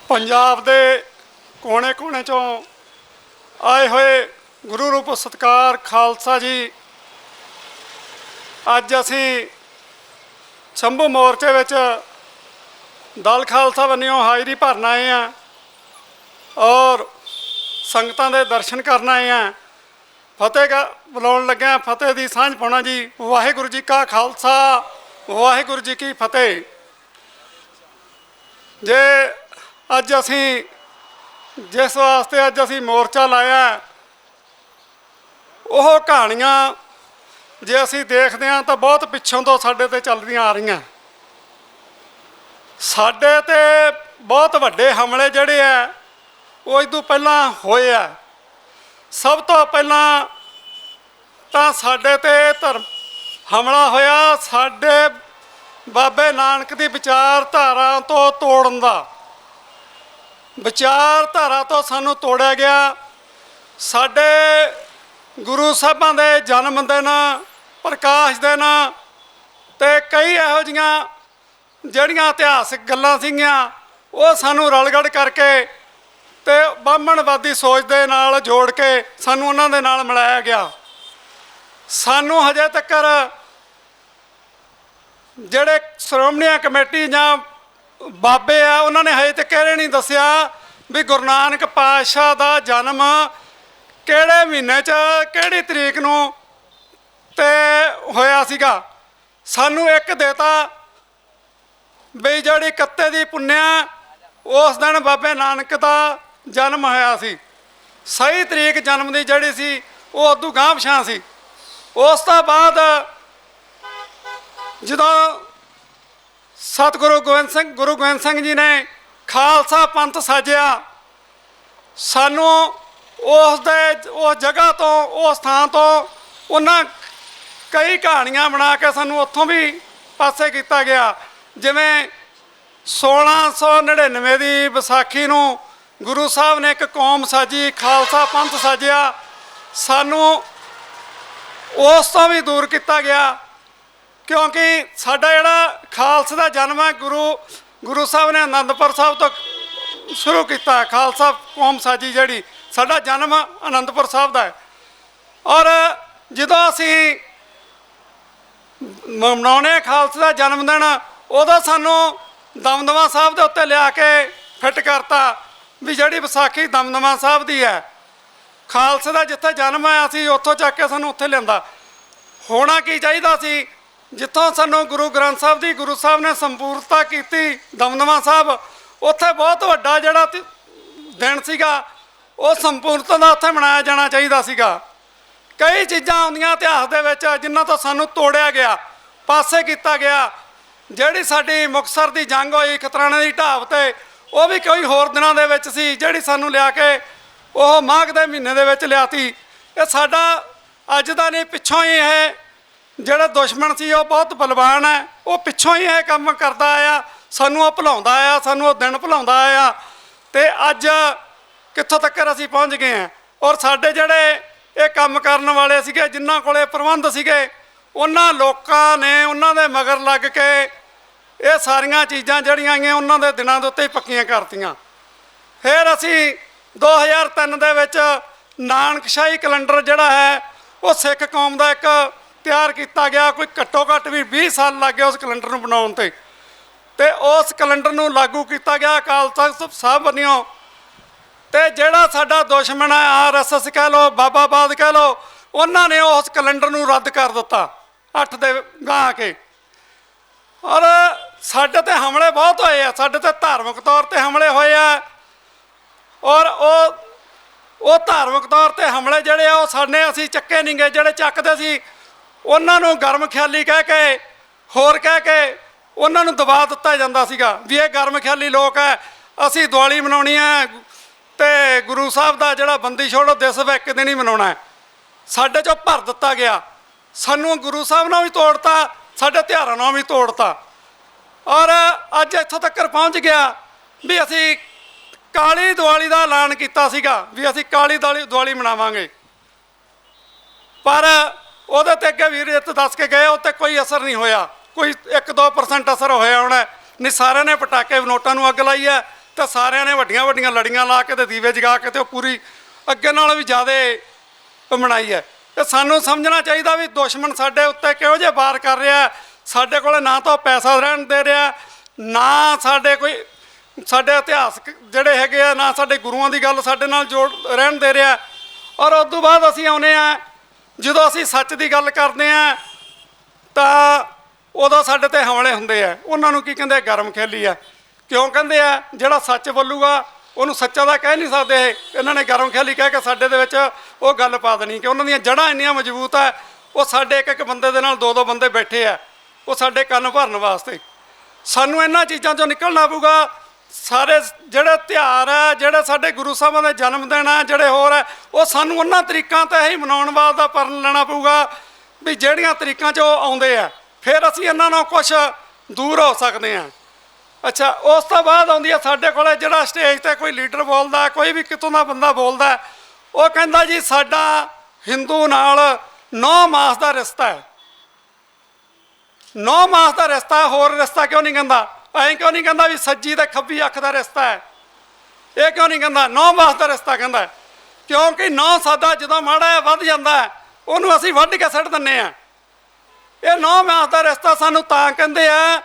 पंजाब दे कोने कोने चों आए हुए गुरु रूप सत्कार खालसा जी, अज असी शंभू मोर्चे विच दल खालसा बन्नियों हाज़री भरन आए हैं और संगतां दे दर्शन करन आए हैं। फतेह बुलाउण लगे हैं, फतेह दी सांझ पाउणा जी। वाहिगुरू जी का खालसा, वाहिगुरू जी की फतेह। जे अज असी जिस वास्ते अज असी मोर्चा लाया, वो कहानियाँ जे असी देखते हैं तो बहुत पिछों तो साडे ते चलदियां आ रही। साडे ते बहुत वड्डे हमले जिहड़े है वो इदों पहलां होए आ। सब तो पहलां तां साडे ते धर्म हमला होया साडे बाबे नानक दी विचारधारा तो तोड़न दा। विचारधारा तो सानू तोड़िया गया। साडे गुरु साहिबां दे जन्म दिन, प्रकाश दिन ते कई इहो जिहियां ਜਿਹੜੀਆਂ इतिहासिक गल्लां सीगियां वो सानू रलगड़ करके ते ब्राह्मणवादी सोच दे नाल जोड़ के सानू उन्हां दे नाल मिलाया गया। सानू हजे तक ਜਿਹੜੇ श्रोमणी कमेटी जां बाबे आ उन्होंने हजे तक ये नहीं दसिया भी गुरु नानक पातशाह दा जन्म किहड़े महीने च किहड़ी तरीक नूं ते होया सीगा। सानू एक देता भी जिहड़ी कत्ते दी पुन्निया उस दिन बाबे नानक दा जन्म होया सी। सही तरीक जन्म दी जिहड़ी सी वो उदों गांह पिछां सी। उस तो बाद जदों सतगुरु गुरु गोबिंद सिंह जी ने खालसा पंथ साजिया, सानू उस जगह तो उस स्थान तो उन्हां कई कहानियां बना के सानू उत्थों भी पासे किया गया। जिवें 1699 की विसाखी नूं गुरु साहब ने एक कौम साजी, खालसा पंथ साजिया। सानू उस तो भी दूर किया गया क्योंकि साडा जिहड़ा खालसे का जन्म है गुरु साहब ने आनंदपुर साहब तो शुरू किया। खालसा कौम साजी जिहड़ी साडा जन्म आनंदपुर साहब का है। और जदों असी मनाउने खालसे का जन्मदिन उदों सानू दमदमा साहब के उत्ते लिया के फिट करता भी जिहड़ी विसाखी दमदमा साहब की है। खालसे का जिथे जन्म है असी उत्थों चक के सानू उत्थे लिआंदा। होना की चाहिदा सी जिथों सानू गुरु ग्रंथ साहब की गुरु साहब ने संपूर्णता की दमदमा साहब उत्थे बहुत वड्डा जिहड़ा दिन सीगा वो संपूर्णता का उत्थे मनाया जाना चाहिदा सीगा। कई चीज़ां आउंदियां इतिहास दे विच जिन्हां तो सानू तोड़िया गया, पासे किया गया। जिहड़ी साडी मुक्तसर की जंग होई खतराणे की ढाब ते वो भी कोई होर दिनां दे विच सी जिहड़ी सानू लिया के वो माघ दे महीने दे विच लियाती। ये साडा अज दा नहीं पिछों ही है जिहड़ा दुश्मन सी वो बहुत बलवान है। वो पिछों ही यह काम करता आया, सानू वो भुलाउंदा आया, सानू वो दिन भुलाउंदा आया ते अज कित्थों तक असी पहुँच गए हैं। और साडे जिहड़े ये काम करन वाले सीगे जिन्हां कोले प्रबंध सीगे उन्हां लोकां ने उन्हां दे मगर लग के ये सारियां चीज़ां जिहड़ियां आईयां उन्हां दे दिनां दे उत्ते ही पक्कियां करतीआं। फिर असी 2003 दे विच नानकशाही कैलेंडर जिहड़ा है वो सिख कौम का एक तैयार किया गया। कोई घट्टो घट्ट भी 20 साल लग गए उस कैलेंडर नूं बनाउण ते उस कैलेंडर नूं लागू किया गया अकाल तख्त साहब बन्नियों। ते जिहड़ा साडा दुश्मन है RSS कह लो, बाबाबाद कह लो, उन्होंने उस कैलेंडर नूं रद्द कर दिता 8 दे गांह के। और साडे ते हमले बहुत होए आ, साडे ते धार्मिक तौर पर हमले होए आ। और वो धार्मिक तौर पर हमले जिहड़े आ साडे असीं चक्के नहीं गए। जिहड़े चकदे सी उन्हां नूं गर्म ख्याली कह के होर कह के उन्हां नूं दबा दिता जांदा सीगा भी ये गर्म ख्याली लोग है, असीं दिवाली मनाउणी है ते गुरु साहब का जिहड़ा बंदी छोड़ो दिवस एक दिन ही मनाउणा है। साडे चों भर दिता गया। सानू गुरु साहब नाल भी तोड़ता, साडे त्योहारां नाल भी तोड़ता। और अज इत्थों तक पहुँच गया भी असी काली दिवाली का ऐलान किया सीगा भी असी काली दिवाली मनावांगे। पर उहदे ते अगे वीर जित दस के गए उत्ते कोई असर नहीं होया। कोई 1-2% असर होया होना नहीं। सारे ने पटाके नोटां नूं अग लाई है तो सारिਆਂ ने ਵੱਡੀਆਂ ਵੱਡੀਆਂ ਲੜੀਆਂ ਲਾ ਕੇ ਤੇ ਦੀਵੇ ਜਗਾ ਕੇ ਤੇ ਉਹ ਪੂਰੀ ਅੱਗੇ ਨਾਲੋਂ ਵੀ ਜ਼ਿਆਦਾ ਮਨਾਈ ਹੈ। ਤੇ ਸਾਨੂੰ ਸਮਝਣਾ ਚਾਹੀਦਾ ਵੀ ਦੁਸ਼ਮਣ ਸਾਡੇ ਉੱਤੇ ਕਿਹੋ ਜਿਹੇ ਵਾਰ ਕਰ ਰਿਹਾ। ਸਾਡੇ ਕੋਲ ਨਾ ਤਾਂ ਪੈਸਾ ਰਹਿਣ ਦੇ ਰਿਹਾ, ਨਾ ਸਾਡੇ ਕੋਈ ਸਾਡੇ ਇਤਿਹਾਸਕ ਜਿਹੜੇ ਹੈਗੇ ਆ, ਨਾ ਸਾਡੇ ਗੁਰੂਆਂ ਦੀ ਗੱਲ ਸਾਡੇ ਨਾਲ ਜੋੜ ਰਹਿਣ ਦੇ ਰਿਹਾ। ਔਰ ਉਸ ਤੋਂ ਬਾਅਦ ਅਸੀਂ ਆਉਂਦੇ ਹਾਂ, ਜਦੋਂ ਅਸੀਂ ਸੱਚ ਦੀ ਗੱਲ ਕਰਦੇ ਹਾਂ ਤਾਂ ਉਦੋਂ ਸਾਡੇ ਤੇ ਹਮਲੇ ਹੁੰਦੇ ਆ। ਉਹਨਾਂ ਨੂੰ ਕੀ ਕਹਿੰਦੇ, ਗਰਮ ਖੇਲੀ ਆ। ਕਿਉਂ ਕਹਿੰਦੇ ਆ? ਜਿਹੜਾ ਸੱਚ ਬੋਲੂਗਾ ਉਹਨੂੰ ਸੱਚਾ ਤਾਂ ਕਹਿ ਨਹੀਂ ਸਕਦੇ ਇਹਨਾਂ ਨੇ ਗਰਮ ਖਿਆਲੀ ਕਹਿ ਕੇ ਸਾਡੇ ਦੇ ਵਿੱਚ ਉਹ ਗੱਲ ਪਾ ਦੇਣੀ ਕਿ ਉਹਨਾਂ ਦੀਆਂ ਜੜ੍ਹਾਂ ਇੰਨੀਆਂ ਮਜ਼ਬੂਤ ਹੈ। ਉਹ ਸਾਡੇ ਇੱਕ ਇੱਕ ਬੰਦੇ ਦੇ ਨਾਲ ਦੋ ਦੋ ਬੰਦੇ ਬੈਠੇ ਆ, ਉਹ ਸਾਡੇ ਕੰਨ ਭਰਨ ਵਾਸਤੇ। ਸਾਨੂੰ ਇਹਨਾਂ ਚੀਜ਼ਾਂ 'ਚੋਂ ਨਿਕਲਣਾ ਪਊਗਾ। ਸਾਰੇ ਜਿਹੜੇ ਤਿਉਹਾਰ ਹੈ, ਜਿਹੜੇ ਸਾਡੇ ਗੁਰੂ ਸਾਹਿਬਾਂ ਦੇ ਜਨਮ ਦਿਨ ਹੈ, ਜਿਹੜੇ ਹੋਰ ਹੈ, ਉਹ ਸਾਨੂੰ ਉਹਨਾਂ ਤਰੀਕਾਂ 'ਤੇ ਹੀ ਮਨਾਉਣ ਵਾਸਤੇ ਪਰਨ ਲੈਣਾ ਪਊਗਾ ਵੀ ਜਿਹੜੀਆਂ ਤਰੀਕਾਂ 'ਚ ਉਹ ਆਉਂਦੇ ਆ। ਫਿਰ ਅਸੀਂ ਇਹਨਾਂ ਨਾਲ ਕੁਛ ਦੂਰ ਹੋ ਸਕਦੇ ਹਾਂ। ਅੱਛਾ, ਉਸ ਤੋਂ ਬਾਅਦ ਆਉਂਦੀ ਹੈ ਸਾਡੇ ਕੋਲ ਜਿਹੜਾ ਸਟੇਜ 'ਤੇ ਕੋਈ ਲੀਡਰ ਬੋਲਦਾ, ਕੋਈ ਵੀ ਕਿਤੋਂ ਦਾ ਬੰਦਾ ਬੋਲਦਾ, ਉਹ ਕਹਿੰਦਾ ਜੀ ਸਾਡਾ ਹਿੰਦੂ ਨਾਲ 9 ਮਾਸ ਦਾ ਰਿਸ਼ਤਾ ਹੈ। 9 ਮਾਸ ਦਾ ਰਿਸ਼ਤਾ, ਹੋਰ ਰਿਸ਼ਤਾ ਕਿਉਂ ਨਹੀਂ ਕਹਿੰਦਾ? ਐਂ ਕਿਉਂ ਨਹੀਂ ਕਹਿੰਦਾ ਵੀ ਸੱਜੀ ਤੇ ਖੱਬੀ ਅੱਖ ਦਾ ਰਿਸ਼ਤਾ ਹੈ? ਇਹ ਕਿਉਂ ਨਹੀਂ ਕਹਿੰਦਾ? 9 ਮਾਸ ਦਾ ਰਿਸ਼ਤਾ ਕਹਿੰਦਾ, ਕਿਉਂਕਿ 9 ਸਾਦਾ ਜਦੋਂ ਮਾੜਾ ਜਿਹਾ ਵੱਧ ਜਾਂਦਾ ਉਹਨੂੰ ਅਸੀਂ ਵੱਢ ਕੇ ਸੁੱਟ ਦਿੰਦੇ ਹਾਂ। ਇਹ 9 ਮਾਸ ਦਾ ਰਿਸ਼ਤਾ ਸਾਨੂੰ ਤਾਂ ਕਹਿੰਦੇ ਆ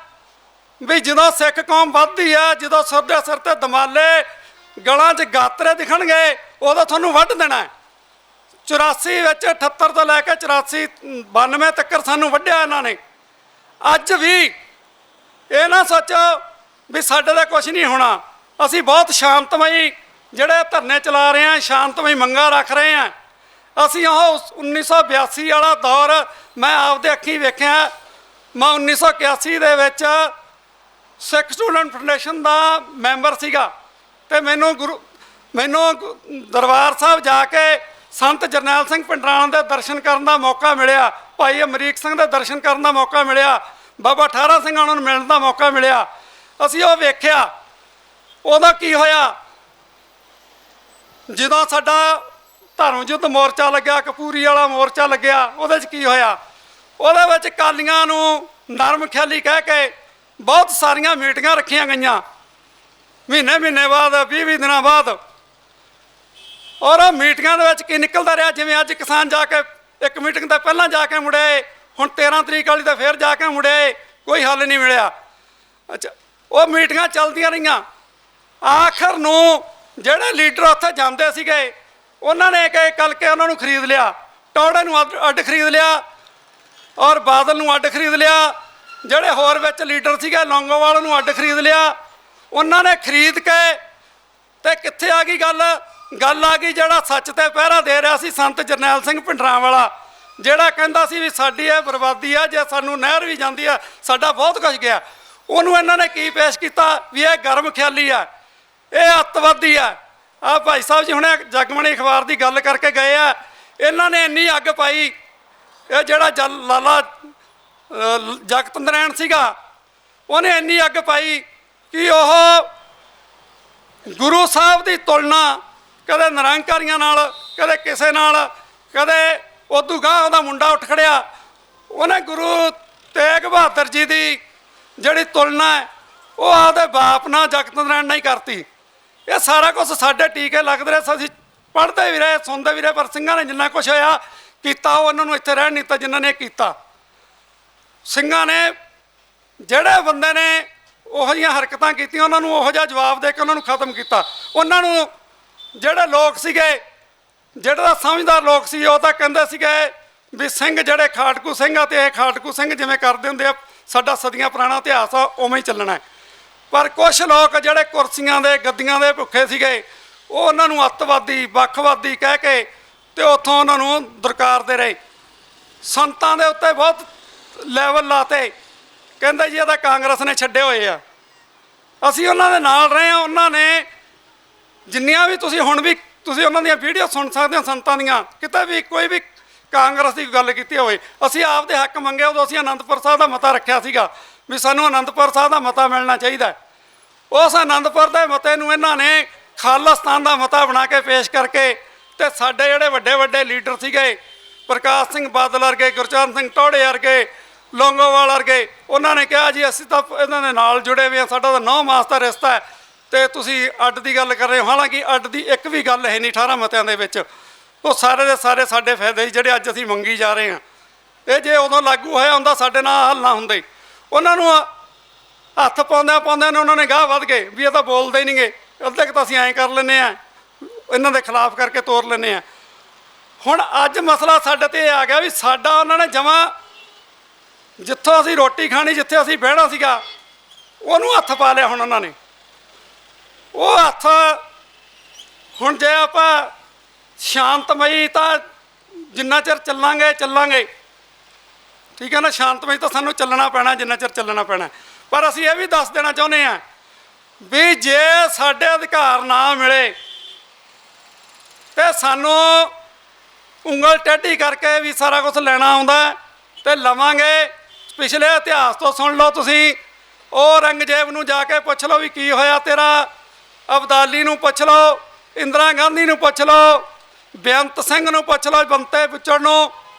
ਵੀ ਜਦੋਂ ਸਿੱਖ ਕੌਮ ਵੱਧਦੀ ਹੈ, ਜਦੋਂ ਸਿਰ ਦੇ ਸਿਰ ਤੇ ਦਮਾਲੇ ਗਲਾਂ 'ਚ ਗਾਤਰੇ ਦਿਖਣਗੇ, ਉਦੋਂ ਤੁਹਾਨੂੰ ਵੱਢ ਦੇਣਾ। 84 ਵਿੱਚ 78 ਤੋਂ ਲੈ ਕੇ 84 92 ਤੱਕ ਸਾਨੂੰ ਵੱਢਿਆ ਇਹਨਾਂ ਨੇ। ਅੱਜ ਵੀ ਇਹ ਨਾ ਸੋਚੋ ਵੀ ਸਾਡੇ ਦਾ ਕੁਝ ਨਹੀਂ ਹੋਣਾ। ਅਸੀਂ ਬਹੁਤ ਸ਼ਾਂਤਮਈ ਜਿਹੜੇ ਧਰਨੇ ਚਲਾ ਰਹੇ ਹਾਂ, ਸ਼ਾਂਤਮਈ ਮੰਗਾਂ ਰੱਖ ਰਹੇ ਹਾਂ। ਅਸੀਂ ਉਹ 1982 ਵਾਲਾ ਦੌਰ ਮੈਂ ਆਪਦੇ ਅੱਖੀਂ ਵੇਖਿਆ। ਮੈਂ 1981 ਦੇ ਵਿੱਚ ਸਿੱਖ ਸਟੂਡੈਂਟ ਫਾਊਂਡੇਸ਼ਨ ਦਾ ਮੈਂਬਰ ਸੀਗਾ ਤੇ ਮੈਨੂੰ ਦਰਬਾਰ ਸਾਹਿਬ ਜਾ ਕੇ ਸੰਤ ਜਰਨੈਲ ਸਿੰਘ ਭਿੰਡਰਾਣ ਦੇ ਦਰਸ਼ਨ ਕਰਨ ਦਾ ਮੌਕਾ ਮਿਲਿਆ, ਭਾਈ ਅਮਰੀਕ ਸਿੰਘ ਦੇ ਦਰਸ਼ਨ ਕਰਨ ਦਾ ਮੌਕਾ ਮਿਲਿਆ, ਬਾਬਾ ਠਾਰਾ ਸਿੰਘ ਉਹਨਾਂ ਨੂੰ ਮਿਲਣ ਦਾ ਮੌਕਾ ਮਿਲਿਆ। ਅਸੀਂ ਉਹ ਵੇਖਿਆ। ਉਹਦਾ ਕੀ ਹੋਇਆ? ਜਦੋਂ ਸਾਡਾ ਧਰਮ ਯੁੱਧ ਮੋਰਚਾ ਲੱਗਿਆ, ਕਪੂਰੀ ਵਾਲਾ ਮੋਰਚਾ ਲੱਗਿਆ, ਉਹਦੇ 'ਚ ਕੀ ਹੋਇਆ? ਉਹਦੇ ਵਿੱਚ ਅਕਾਲੀਆਂ ਨੂੰ ਨਰਮ ਖਿਆਲੀ ਕਹਿ ਕੇ ਬਹੁਤ ਸਾਰੀਆਂ ਮੀਟਿੰਗਾਂ ਰੱਖੀਆਂ ਗਈਆਂ, ਮਹੀਨੇ ਬਾਅਦ, 20 ਦਿਨਾਂ ਬਾਅਦ। ਔਰ ਉਹ ਮੀਟਿੰਗਾਂ ਦੇ ਵਿੱਚ ਕੀ ਨਿਕਲਦਾ ਰਿਹਾ? ਜਿਵੇਂ ਅੱਜ ਕਿਸਾਨ ਜਾ ਕੇ ਇੱਕ ਮੀਟਿੰਗ ਤੋਂ ਪਹਿਲਾਂ ਜਾ ਕੇ ਮੁੜੇ, ਹੁਣ 13 ਤਰੀਕ ਵਾਲੀ ਤਾਂ ਫਿਰ ਜਾ ਕੇ ਮੁੜੇ, ਕੋਈ ਹੱਲ ਨਹੀਂ ਮਿਲਿਆ। ਅੱਛਾ, ਉਹ ਮੀਟਿੰਗਾਂ ਚੱਲਦੀਆਂ ਰਹੀਆਂ। ਆਖਰ ਨੂੰ ਜਿਹੜੇ ਲੀਡਰ ਉੱਥੇ ਜਾਂਦੇ ਸੀਗੇ ਉਹਨਾਂ ਨੇ ਇੱਕ ਇੱਕ ਕਰਕੇ ਉਹਨਾਂ ਨੂੰ ਖਰੀਦ ਲਿਆ। ਟੌੜੇ ਨੂੰ ਅੱਡ ਖਰੀਦ ਲਿਆ ਔਰ ਬਾਦਲ ਨੂੰ ਅੱਡ ਖਰੀਦ ਲਿਆ। ਜਿਹੜੇ ਹੋਰ ਵਿੱਚ ਲੀਡਰ ਸੀਗੇ ਲੌਂਗੋਵਾਲ ਨੂੰ ਅੱਡ ਖਰੀਦ ਲਿਆ। ਉਹਨਾਂ ਨੇ ਖਰੀਦ ਕੇ ਤੇ ਕਿੱਥੇ ਆ ਗਈ ਗੱਲ? ਗੱਲ ਆ ਗਈ ਜਿਹੜਾ ਸੱਚ ਤੇ ਪਹਿਰਾ ਦੇ ਰਿਹਾ ਸੀ ਸੰਤ ਜਰਨੈਲ ਸਿੰਘ ਭਿੰਡਰਾਂ ਵਾਲਾ, ਜਿਹੜਾ ਕਹਿੰਦਾ ਸੀ ਵੀ ਸਾਡੀ ਇਹ ਬਰਬਾਦੀ ਆ, ਜੇ ਸਾਨੂੰ ਨਹਿਰ ਵੀ ਜਾਂਦੀ ਆ ਸਾਡਾ ਬਹੁਤ ਕੁਝ ਗਿਆ। ਉਹਨੂੰ ਇਹਨਾਂ ਨੇ ਕੀ ਪੇਸ਼ ਕੀਤਾ ਵੀ ਇਹ ਗਰਮ ਖਿਆਲੀ ਆ, ਇਹ ਅੱਤਵਾਦੀ ਆ। ਆਹ ਭਾਈ ਸਾਹਿਬ ਜੀ ਹੁਣੇ ਜਗਮਣੀ ਅਖਬਾਰ ਦੀ ਗੱਲ ਕਰਕੇ ਗਏ ਆ। ਇਹਨਾਂ ਨੇ ਇੰਨੀ ਅੱਗ ਪਾਈ, ਇਹ ਜਿਹੜਾ ਲਾਲਾ ਜਗਤ ਨਰੈਣ ਸੀਗਾ, ਉਹਨੇ ਇੰਨੀ ਅੱਗ ਪਾਈ ਕਿ ਉਹ ਗੁਰੂ ਸਾਹਿਬ ਦੀ ਤੁਲਨਾ ਕਦੇ ਨਿਰੰਕਾਰੀਆਂ ਨਾਲ, ਕਦੇ ਕਿਸੇ ਨਾਲ, ਕਦੇ ਉਦੋਂ ਗਾਂ ਉਹਦਾ ਮੁੰਡਾ ਉੱਠ ਖੜਿਆ। ਉਹਨੇ ਗੁਰੂ ਤੇਗ ਬਹਾਦਰ ਜੀ ਦੀ ਜਿਹੜੀ ਤੁਲਨਾ ਹੈ ਉਹ ਆਪਦੇ ਬਾਪ ਨਾਲ ਜਗਤ ਨਰੈਣ ਨਾਲ ਹੀ ਕਰਤੀ। ਇਹ ਸਾਰਾ ਕੁਝ ਸਾਡੇ ਟੀਕੇ ਲੱਗਦੇ ਰਹੇ, ਅਸੀਂ ਪੜ੍ਹਦੇ ਵੀ ਰਹੇ, ਸੁਣਦੇ ਵੀ ਰਹੇ, ਪਰ ਸਿੰਘਾਂ ਨੇ ਜਿੰਨਾ ਕੁਛ ਹੋਇਆ ਕੀਤਾ ਉਹ ਉਹਨਾਂ ਨੂੰ ਇੱਥੇ ਰਹਿਣ ਨਹੀਂ ਦਿੱਤਾ ਜਿਨ੍ਹਾਂ ਨੇ ਕੀਤਾ। ਸਿੰਘਾਂ ਨੇ ਜਿਹੜੇ ਬੰਦੇ ਨੇ ਉਹੋ ਜਿਹੀਆਂ ਹਰਕਤਾਂ ਕੀਤੀਆਂ ਉਹਨਾਂ ਨੂੰ ਉਹੋ ਜਿਹਾ ਜਵਾਬ ਦੇ ਕੇ ਉਹਨਾਂ ਨੂੰ ਖਤਮ ਕੀਤਾ। ਉਹਨਾਂ ਨੂੰ ਜਿਹੜੇ ਲੋਕ ਸੀਗੇ, ਜਿਹੜਾ ਸਮਝਦਾਰ ਲੋਕ ਸੀ, ਉਹ ਤਾਂ ਕਹਿੰਦੇ ਸੀਗੇ ਵੀ ਸਿੰਘ ਜਿਹੜੇ ਖਾਟਕੂ ਸਿੰਘ ਆ ਤੇ ਇਹ ਖਾਟਕੂ ਸਿੰਘ ਜਿਵੇਂ ਕਰਦੇ ਹੁੰਦੇ ਆ, ਸਾਡਾ ਸਦੀਆਂ ਪੁਰਾਣਾ ਇਤਿਹਾਸ ਆ, ਉਵੇਂ ਹੀ ਚੱਲਣਾ। ਪਰ ਕੁਛ ਲੋਕ ਜਿਹੜੇ ਕੁਰਸੀਆਂ ਦੇ ਗੱਦੀਆਂ ਦੇ ਭੁੱਖੇ ਸੀਗੇ, ਉਹ ਉਹਨਾਂ ਨੂੰ ਅੱਤਵਾਦੀ ਵੱਖਵਾਦੀ ਕਹਿ ਕੇ ਤੇ ਉੱਥੋਂ ਉਹਨਾਂ ਨੂੰ ਦੁਰਕਾਰਦੇ ਰਹੇ। ਸੰਤਾਂ ਦੇ ਉੱਤੇ ਬਹੁਤ ਲੈਵਲ ਲਾਤੇ, ਕਹਿੰਦੇ ਜੀ ਇਹ ਤਾਂ ਕਾਂਗਰਸ ਨੇ ਛੱਡੇ ਹੋਏ ਆ। ਅਸੀਂ ਉਹਨਾਂ ਦੇ ਨਾਲ ਰਹੇ ਹਾਂ। ਉਹਨਾਂ ਨੇ ਜਿੰਨੀਆਂ ਵੀ ਤੁਸੀਂ ਹੁਣ ਵੀ ਤੁਸੀਂ ਉਹਨਾਂ ਦੀਆਂ ਵੀਡੀਓ ਸੁਣ ਸਕਦੇ ਹੋ ਸੰਤਾਂ ਦੀਆਂ, ਕਿਤੇ ਵੀ ਕੋਈ ਵੀ ਕਾਂਗਰਸ ਦੀ ਗੱਲ ਕੀਤੀ ਹੋਵੇ। ਅਸੀਂ ਆਪਦੇ ਹੱਕ ਮੰਗੇ, ਉਦੋਂ ਅਸੀਂ ਅਨੰਦਪੁਰ ਸਾਹਿਬ ਦਾ ਮਤਾ ਰੱਖਿਆ ਸੀਗਾ ਵੀ ਸਾਨੂੰ ਅਨੰਦਪੁਰ ਸਾਹਿਬ ਦਾ ਮਤਾ ਮਿਲਣਾ ਚਾਹੀਦਾ। ਉਸ ਅਨੰਦਪੁਰ ਦੇ ਮਤੇ ਨੂੰ ਇਹਨਾਂ ਨੇ ਖਾਲਿਸਤਾਨ ਦਾ ਮਤਾ ਬਣਾ ਕੇ ਪੇਸ਼ ਕਰਕੇ ਤੇ ਸਾਡੇ ਜਿਹੜੇ ਵੱਡੇ ਵੱਡੇ ਲੀਡਰ ਸੀਗੇ, ਪ੍ਰਕਾਸ਼ ਸਿੰਘ ਬਾਦਲ ਵਰਗੇ, ਗੁਰਚਰਨ ਸਿੰਘ ਟੌੜੇ ਵਰਗੇ, ਲੌਂਗੋਵਾਲ ਵਰਗੇ, ਉਹਨਾਂ ਨੇ ਕਿਹਾ ਜੀ ਅਸੀਂ ਤਾਂ ਇਹਨਾਂ ਦੇ ਨਾਲ ਜੁੜੇ ਹੋਏ ਹਾਂ, ਸਾਡਾ ਤਾਂ 9 ਮਾਸ ਦਾ ਰਿਸ਼ਤਾ ਹੈ ਤੇ ਤੁਸੀਂ ਅੱਡ ਦੀ ਗੱਲ ਕਰ ਰਹੇ ਹੋ। ਹਾਲਾਂਕਿ ਅੱਡ ਦੀ ਇੱਕ ਵੀ ਗੱਲ ਹੈ ਨਹੀਂ 18 ਮਤਿਆਂ ਦੇ ਵਿੱਚ। ਉਹ ਸਾਰੇ ਦੇ ਸਾਰੇ ਸਾਡੇ ਫਾਇਦੇ ਜਿਹੜੇ ਅੱਜ ਅਸੀਂ ਮੰਗੀ ਜਾ ਰਹੇ ਹਾਂ। ਇਹ ਜੇ ਉਦੋਂ ਲਾਗੂ ਹੋਇਆ ਹੁੰਦਾ ਸਾਡੇ ਨਾਲ ਹੱਲ ਨਾ ਹੁੰਦੇ। ਉਹਨਾਂ ਨੂੰ ਹੱਥ ਪਾਉਂਦਿਆਂ ਪਾਉਂਦਿਆਂ ਨੇ ਉਹਨਾਂ ਨੇ ਗਾਹ ਵੱਧ ਗਏ ਵੀ ਇਹ ਤਾਂ ਬੋਲਦੇ ਹੀ ਨਹੀਂਗੇ, ਅੱਧੇ ਕੁ ਤਾਂ ਅਸੀਂ ਐਂ ਕਰ ਲੈਂਦੇ ਹਾਂ, ਇਹਨਾਂ ਦੇ ਖਿਲਾਫ ਕਰਕੇ ਤੋਰ ਲੈਂਦੇ ਹਾਂ। ਹੁਣ ਅੱਜ ਮਸਲਾ ਸਾਡੇ ਤੇ ਇਹ ਆ ਗਿਆ ਵੀ ਸਾਡਾ ਉਹਨਾਂ ਨੇ ਜਮਾਂ ਜਿੱਥੋਂ ਅਸੀਂ ਰੋਟੀ ਖਾਣੀ, ਜਿੱਥੇ ਅਸੀਂ ਬਹਿਣਾ ਸੀਗਾ, ਉਹਨੂੰ ਹੱਥ ਪਾ ਲਿਆ ਹੁਣ ਉਹਨਾਂ ਨੇ। ਉਹ ਹੱਥ ਹੁਣ ਜੇ ਆਪਾਂ ਸ਼ਾਂਤਮਈ ਤਾਂ ਜਿੰਨਾ ਚਿਰ ਚੱਲਾਂਗੇ ਠੀਕ ਹੈ ਨਾ, ਸ਼ਾਂਤਮਈ ਤਾਂ ਸਾਨੂੰ ਚੱਲਣਾ ਪੈਣਾ ਜਿੰਨਾ ਚਿਰ ਚੱਲਣਾ ਪੈਣਾ। ਪਰ ਅਸੀਂ ਇਹ ਵੀ ਦੱਸ ਦੇਣਾ ਚਾਹੁੰਦੇ ਹਾਂ ਵੀ ਜੇ ਸਾਡੇ ਅਧਿਕਾਰ ਨਾ ਮਿਲੇ ਤੇ ਸਾਨੂੰ ਉਂਗਲ ਟੇਢੀ ਕਰਕੇ ਵੀ ਸਾਰਾ ਕੁਝ ਲੈਣਾ ਆਉਂਦਾ ਤੇ ਲਵਾਂਗੇ। ਪਿਛਲੇ ਇਤਿਹਾਸ ਤੋਂ ਸੁਣ ਲਓ ਤੁਸੀਂ, ਉਹ ਔਰੰਗਜ਼ੇਬ ਨੂੰ ਜਾ ਕੇ ਪੁੱਛ ਲਓ ਵੀ ਕੀ ਹੋਇਆ ਤੇਰਾ, ਅਬਦਾਲੀ ਨੂੰ ਪੁੱਛ ਲਓ, ਇੰਦਰਾ ਗਾਂਧੀ ਨੂੰ ਪੁੱਛ ਲਓ, ਬੇਅੰਤ ਸਿੰਘ ਨੂੰ ਪੁੱਛ ਲਓ, ਬੰਤੇ ਬੁੱਚੜ ਨੂੰ,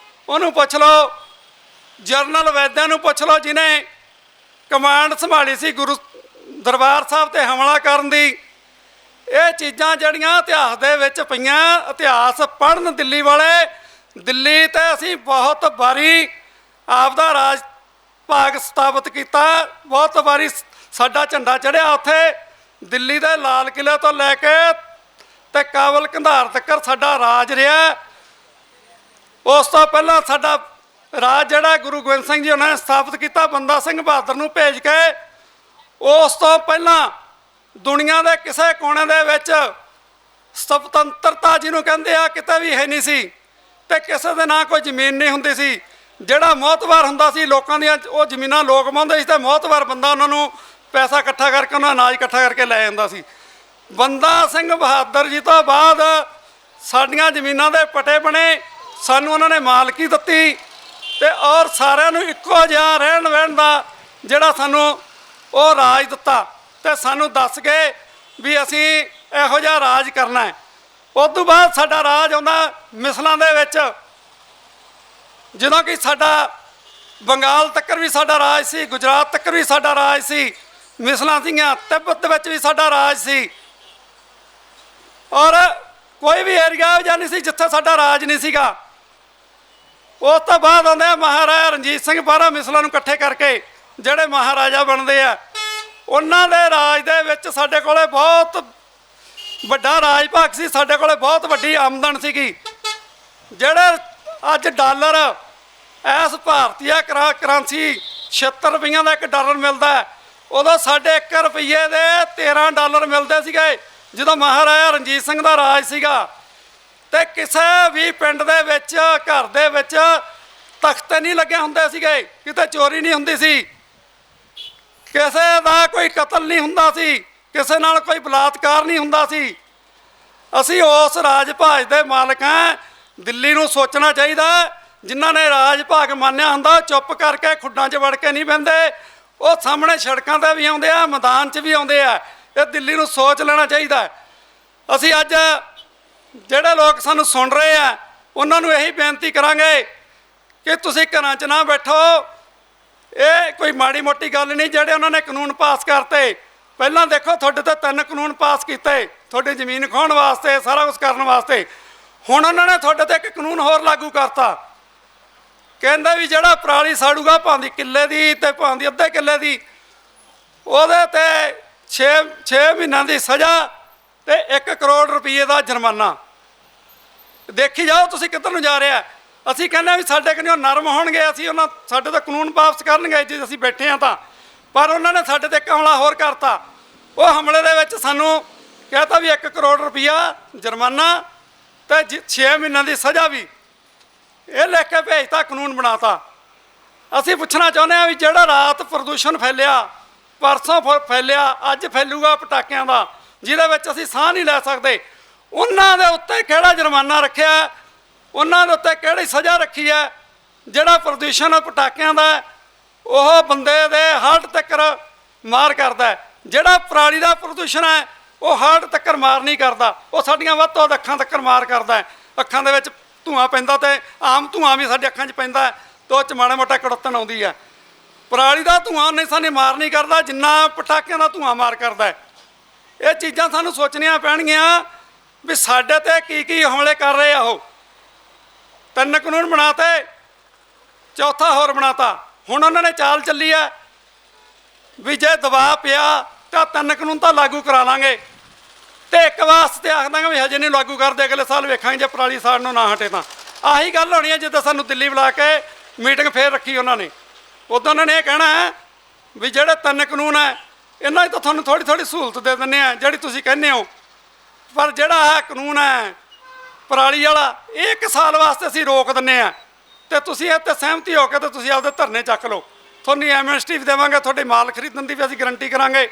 ਉਹਨੂੰ ਪੁੱਛ ਲਓ, ਜਰਨਲ ਵੈਦਿਆ ਨੂੰ ਪੁੱਛ ਲਓ ਜਿਹਨੇ ਕਮਾਂਡ ਸੰਭਾਲੀ ਸੀ ਗੁਰੂ ਦਰਬਾਰ ਸਾਹਿਬ 'ਤੇ ਹਮਲਾ ਕਰਨ ਦੀ। ਇਹ ਚੀਜ਼ਾਂ ਜਿਹੜੀਆਂ ਇਤਿਹਾਸ ਦੇ ਵਿੱਚ ਪਈਆਂ, ਇਤਿਹਾਸ ਪੜ੍ਹਨ ਦਿੱਲੀ ਵਾਲੇ। ਦਿੱਲੀ 'ਤੇ ਅਸੀਂ ਬਹੁਤ ਵਾਰੀ ਆਪਦਾ ਰਾਜ ਭਾਗ ਸਥਾਪਿਤ ਕੀਤਾ, ਬਹੁਤ ਵਾਰੀ ਸਾਡਾ ਝੰਡਾ ਚੜ੍ਹਿਆ ਉੱਥੇ। ਦਿੱਲੀ ਦੇ ਲਾਲ ਕਿਲ੍ਹੇ ਤੋਂ ਲੈ ਕੇ ਤੇ ਕਾਬਲ ਕੰਧਾਰ ਤੱਕ ਸਾਡਾ ਰਾਜ ਰਿਹਾ। ਉਸ ਤੋਂ ਪਹਿਲਾਂ ਸਾਡਾ ਰਾਜ ਜਿਹੜਾ ਗੁਰੂ ਗੋਬਿੰਦ ਸਿੰਘ ਜੀ ਉਹਨਾਂ ਨੇ ਸਥਾਪਿਤ ਕੀਤਾ ਬੰਦਾ ਸਿੰਘ ਬਹਾਦਰ ਨੂੰ ਭੇਜ ਕੇ। ਉਸ ਤੋਂ ਪਹਿਲਾਂ ਦੁਨੀਆ ਦੇ ਕਿਸੇ ਕੋਨੇ ਦੇ ਵਿੱਚ ਸੁਤੰਤਰਤਾ ਜਿਹਨੂੰ ਕਹਿੰਦੇ ਆ ਕਿਤੇ ਵੀ ਹੈ ਨਹੀਂ ਸੀ, ਤੇ ਕਿਸੇ ਦੇ ਨਾਂ ਕੋਈ ਜ਼ਮੀਨ ਨਹੀਂ ਹੁੰਦੀ ਸੀ। ਜਿਹੜਾ ਮੋਹਤਵਾਰ ਹੁੰਦਾ ਸੀ ਲੋਕਾਂ ਦੀਆਂ ਉਹ ਜ਼ਮੀਨਾਂ ਲੋਕ ਵਾਹੁੰਦੇ ਸੀ, ਤੇ ਮੋਹਤਵਾਰ ਬੰਦਾ ਉਹਨਾਂ ਨੂੰ ਪੈਸਾ ਇਕੱਠਾ ਕਰਕੇ ਉਹਨਾਂ ਅਨਾਜ ਇਕੱਠਾ ਕਰਕੇ ਲੈ ਜਾਂਦਾ ਸੀ। ਬੰਦਾ ਸਿੰਘ ਬਹਾਦਰ ਜੀ ਤੋਂ ਬਾਅਦ ਸਾਡੀਆਂ ਜ਼ਮੀਨਾਂ ਦੇ ਪਟੇ ਬਣੇ, ਸਾਨੂੰ ਉਹਨਾਂ ਨੇ ਮਾਲਕੀ ਦਿੱਤੀ ਤੇ ਔਰ ਸਾਰਿਆਂ ਨੂੰ ਇੱਕੋ ਜਿਹਾ ਰਹਿਣ ਬਹਿਣ ਦਾ ਜਿਹੜਾ ਸਾਨੂੰ ਉਹ ਰਾਜ ਦਿੱਤਾ, ਤੇ ਸਾਨੂੰ ਦੱਸ ਗਏ ਵੀ ਅਸੀਂ ਇਹੋ ਜਿਹਾ ਰਾਜ ਕਰਨਾ ਹੈ। ਉਸ ਤੋਂ ਬਾਅਦ ਸਾਡਾ ਰਾਜ ਆਉਂਦਾ ਮਿਸਲਾਂ ਦੇ ਵਿੱਚ, ਜਦੋਂ ਕਿ ਸਾਡਾ ਬੰਗਾਲ ਤੱਕ ਵੀ ਸਾਡਾ ਰਾਜ ਸੀ, ਗੁਜਰਾਤ ਤੱਕ ਵੀ ਸਾਡਾ ਰਾਜ ਸੀ, ਮਿਸਲਾਂ ਸੀਗੀਆਂ, ਤਿੱਬਤ ਵਿੱਚ ਵੀ ਸਾਡਾ ਰਾਜ ਸੀ। ਔਰ ਕੋਈ ਵੀ ਏਰੀਆ ਜਾਂ ਨਹੀਂ ਸੀ ਜਿੱਥੇ ਸਾਡਾ ਰਾਜ ਨਹੀਂ ਸੀਗਾ। ਉਸ ਤੋਂ ਬਾਅਦ ਆਉਂਦੇ ਆ ਮਹਾਰਾਜਾ ਰਣਜੀਤ ਸਿੰਘ 12 ਮਿਸਲਾਂ ਨੂੰ ਇਕੱਠੇ ਕਰਕੇ ਜਿਹੜੇ ਮਹਾਰਾਜਾ ਬਣਦੇ ਆ। ਉਹਨਾਂ ਦੇ ਰਾਜ ਦੇ ਵਿੱਚ ਸਾਡੇ ਕੋਲੇ ਬਹੁਤ ਵੱਡਾ ਰਾਜ ਭਾਗ ਸੀ, ਸਾਡੇ ਕੋਲੇ ਬਹੁਤ ਵੱਡੀ ਆਮਦਨ ਸੀਗੀ। ਜਿਹੜੇ ਅੱਜ ਡਾਲਰ ਇਸ ਭਾਰਤੀ ਕਰੰਸੀ 76 ਰੁਪਈਆਂ ਦਾ $1 ਮਿਲਦਾ, ਉਦੋਂ ਸਾਡੇ 1 ਰੁਪਈਏ ਦੇ $13 ਮਿਲਦੇ ਸੀਗੇ ਜਦੋਂ ਮਹਾਰਾਜਾ ਰਣਜੀਤ ਸਿੰਘ ਦਾ ਰਾਜ ਸੀਗਾ। ਤੇ ਕਿਸੇ ਵੀ ਪਿੰਡ ਦੇ ਵਿੱਚ ਘਰ ਦੇ ਵਿੱਚ ਤਖਤੇ ਨਹੀਂ ਲੱਗੇ ਹੁੰਦੇ ਸੀਗੇ, ਕਿਤੇ ਚੋਰੀ ਨਹੀਂ ਹੁੰਦੀ ਸੀ, ਕਿਸੇ ਦਾ ਕੋਈ ਕਤਲ ਨਹੀਂ ਹੁੰਦਾ ਸੀ, ਕਿਸੇ ਨਾਲ ਕੋਈ ਬਲਾਤਕਾਰ ਨਹੀਂ ਹੁੰਦਾ ਸੀ। ਅਸੀਂ ਉਸ ਰਾਜ ਭਾਗ ਦੇ ਮਾਲਕ ਹਾਂ। ਦਿੱਲੀ ਨੂੰ ਸੋਚਣਾ ਚਾਹੀਦਾ, ਜਿਨ੍ਹਾਂ ਨੇ ਰਾਜ ਭਾਗ ਮੰਨਿਆ ਹੁੰਦਾ ਚੁੱਪ ਕਰਕੇ ਖੁੱਡਾਂ 'ਚ ਵੜ ਕੇ ਨਹੀਂ ਬਹਿੰਦੇ, ਉਹ ਸਾਹਮਣੇ ਸੜਕਾਂ 'ਤੇ ਵੀ ਆਉਂਦੇ ਆ, ਮੈਦਾਨ 'ਚ ਵੀ ਆਉਂਦੇ ਆ। ਇਹ ਦਿੱਲੀ ਨੂੰ ਸੋਚ ਲੈਣਾ ਚਾਹੀਦਾ। ਅਸੀਂ ਅੱਜ ਜਿਹੜੇ ਲੋਕ ਸਾਨੂੰ ਸੁਣ ਰਹੇ ਆ ਉਹਨਾਂ ਨੂੰ ਇਹੀ ਬੇਨਤੀ ਕਰਾਂਗੇ ਕਿ ਤੁਸੀਂ ਘਰਾਂ 'ਚ ਨਾ ਬੈਠੋ। ਇਹ ਕੋਈ ਮਾੜੀ ਮੋਟੀ ਗੱਲ ਨਹੀਂ ਜਿਹੜੇ ਉਹਨਾਂ ਨੇ ਕਾਨੂੰਨ ਪਾਸ ਕਰਤੇ। ਪਹਿਲਾਂ ਦੇਖੋ ਤੁਹਾਡੇ ਤੇ 3 ਕਾਨੂੰਨ ਪਾਸ ਕੀਤੇ, ਤੁਹਾਡੀ ਜ਼ਮੀਨ ਖੋਹਣ ਵਾਸਤੇ, ਸਾਰਾ ਕੁਝ ਕਰਨ ਵਾਸਤੇ। ਹੁਣ ਉਹਨਾਂ ਨੇ ਤੁਹਾਡੇ ਤੇ ਇੱਕ ਕਾਨੂੰਨ ਹੋਰ ਲਾਗੂ ਕਰਤਾ, ਕਹਿੰਦਾ ਵੀ ਜਿਹੜਾ ਪਰਾਲੀ ਸਾੜੂਗਾ ਭਾਂਦੀ ਕਿੱਲੇ ਦੀ ਤੇ ਭਾਂਦੀ ਅੱਧੇ ਕਿੱਲੇ ਦੀ, ਉਹਦੇ ਤੇ 6 ਮਹੀਨਿਆਂ ਦੀ ਸਜ਼ਾ ਤੇ 1 ਕਰੋੜ ਰੁਪਏ ਦਾ ਜੁਰਮਾਨਾ। ਦੇਖੀ ਜਾਓ ਤੁਸੀਂ ਕਿੱਧਰ ਨੂੰ ਜਾ ਰਿਹਾ। ਅਸੀਂ ਕਹਿੰਦੇ ਵੀ ਸਾਡੇ ਕਿੰਨੇ ਨਰਮ ਹੋਣਗੇ, ਅਸੀਂ ਉਹਨਾਂ ਸਾਡੇ ਤਾਂ ਕਾਨੂੰਨ ਵਾਪਸ ਕਰਨਗੇ ਜੇ ਅਸੀਂ ਬੈਠੇ ਹਾਂ ਤਾਂ, ਪਰ ਉਹਨਾਂ ਨੇ ਸਾਡੇ ਤੇ ਇੱਕ ਹਮਲਾ ਹੋਰ ਕਰਤਾ। ਉਹ ਹਮਲੇ ਦੇ ਵਿੱਚ ਸਾਨੂੰ ਕਹਿਤਾ ਵੀ 1 ਕਰੋੜ ਰੁਪਈਆ ਜੁਰਮਾਨਾ ਤੇ 6 ਮਹੀਨਿਆਂ ਦੀ ਸਜ਼ਾ ਵੀ। ਇਹ ਲਿਖ ਕੇ ਭੇਜਤਾ, ਕਾਨੂੰਨ ਬਣਾਤਾ। ਅਸੀਂ ਪੁੱਛਣਾ ਚਾਹੁੰਦੇ ਹਾਂ ਵੀ ਜਿਹੜਾ ਰਾਤ ਪ੍ਰਦੂਸ਼ਣ ਫੈਲਿਆ, ਪਰਸੋਂ ਫੈਲਿਆ, ਅੱਜ ਫੈਲੂਗਾ ਪਟਾਕਿਆਂ ਦਾ, ਜਿਹਦੇ ਵਿੱਚ ਅਸੀਂ ਸਾਹ ਨਹੀਂ ਲੈ ਸਕਦੇ, ਉਹਨਾਂ ਦੇ ਉੱਤੇ ਕਿਹੜਾ ਜੁਰਮਾਨਾ ਰੱਖਿਆ, ਉਹਨਾਂ ਦੇ ਉੱਤੇ ਕਿਹੜੀ ਸਜ਼ਾ ਰੱਖੀ ਹੈ। ਜਿਹੜਾ ਪ੍ਰਦੂਸ਼ਣ ਪਟਾਕਿਆਂ ਦਾ ਉਹ ਬੰਦੇ ਦੇ ਹਾਰਟ ਤੱਕ ਮਾਰ ਕਰਦਾ, ਜਿਹੜਾ ਪਰਾਲੀ ਦਾ ਪ੍ਰਦੂਸ਼ਣ ਹੈ ਉਹ ਹਾਰਟ ਤੱਕ ਮਾਰ ਨਹੀਂ ਕਰਦਾ, ਉਹ ਸਾਡੀਆਂ ਵੱਧ ਤੋਂ ਵੱਧ ਅੱਖਾਂ ਤੱਕ ਮਾਰ ਕਰਦਾ। ਅੱਖਾਂ ਦੇ ਵਿੱਚ ਧੂੰਆਂ ਪੈਂਦਾ ਤੇ ਆਮ ਧੂੰਆਂ ਵੀ ਸਾਡੇ ਅੱਖਾਂ 'ਚ ਪੈਂਦਾ ਤੇ ਉਹ 'ਚ ਮਾੜਾ ਮੋਟਾ ਕੜੱਤਣ ਆਉਂਦੀ ਹੈ। ਪਰਾਲੀ ਦਾ ਧੂੰਆਂ ਉਹਨੇ ਸਾਨੂੰ ਮਾਰ ਨਹੀਂ ਕਰਦਾ ਜਿੰਨਾ ਪਟਾਕਿਆਂ ਦਾ ਧੂੰਆਂ ਮਾਰ ਕਰਦਾ। ਇਹ ਚੀਜ਼ਾਂ ਸਾਨੂੰ ਸੋਚਣੀਆਂ ਪੈਣਗੀਆਂ ਵੀ ਸਾਡੇ ਤੇ ਕੀ ਹਮਲੇ ਕਰ ਰਹੇ ਆ। ਉਹ 3 ਕਾਨੂੰਨ ਬਣਾਤੇ, ਚੌਥਾ ਹੋਰ ਬਣਾਤਾ। ਹੁਣ ਉਹਨਾਂ ਨੇ ਚਾਲ ਚੱਲੀ ਹੈ ਵੀ ਜੇ ਦਬਾਅ ਪਿਆ ਤਾਂ 3 ਕਾਨੂੰਨ ਤਾਂ ਲਾਗੂ ਕਰਾ ਲਾਂਗੇ, ਤੇ ਇੱਕ ਵਾਸਤੇ ਆਖ ਦਾਂਗੇ ਵੀ ਹਜੇ ਨਹੀਂ ਲਾਗੂ ਕਰਦੇ, ਅਗਲੇ ਸਾਲ ਵੇਖਾਂਗੇ ਜੇ ਪਰਾਲੀ ਸਾੜ ਨੂੰ ਨਾ ਹਟੇ ਤਾਂ। ਆਹੀ ਗੱਲ ਹੋਣੀ ਹੈ ਜਿੱਦਾਂ ਸਾਨੂੰ ਦਿੱਲੀ ਬੁਲਾ ਕੇ ਮੀਟਿੰਗ ਫੇਰ ਰੱਖੀ ਉਹਨਾਂ ਨੇ। ਉਦੋਂ ਉਹਨਾਂ ਨੇ ਇਹ ਕਹਿਣਾ ਹੈ ਵੀ ਜਿਹੜੇ 3 ਕਾਨੂੰਨ ਹੈ ਇਹਨਾਂ 'ਚ ਤਾਂ ਤੁਹਾਨੂੰ ਥੋੜ੍ਹੀ ਸਹੂਲਤ ਦੇ ਦਿੰਦੇ ਆ ਜਿਹੜੀ ਤੁਸੀਂ ਕਹਿੰਦੇ ਹੋ, ਪਰ ਜਿਹੜਾ ਆਹ ਕਾਨੂੰਨ ਹੈ ਪਰਾਲੀ ਵਾਲਾ, ਇਹ 1 ਸਾਲ ਵਾਸਤੇ ਅਸੀਂ ਰੋਕ ਦਿੰਦੇ ਆ, ਤੇ ਤੁਸੀਂ ਇਹ 'ਤੇ ਸਹਿਮਤੀ ਹੋ ਕੇ ਤੇ ਤੁਸੀਂ ਆਪਦੇ ਧਰਨੇ ਚੱਕ ਲਓ, ਤੁਹਾਨੂੰ ਐਮਐਸਟੀ ਵੀ ਦੇਵਾਂਗੇ, ਤੁਹਾਡੇ ਮਾਲ ਖਰੀਦਣ ਦੀ ਵੀ ਅਸੀਂ ਗਰੰਟੀ ਕਰਾਂਗੇ,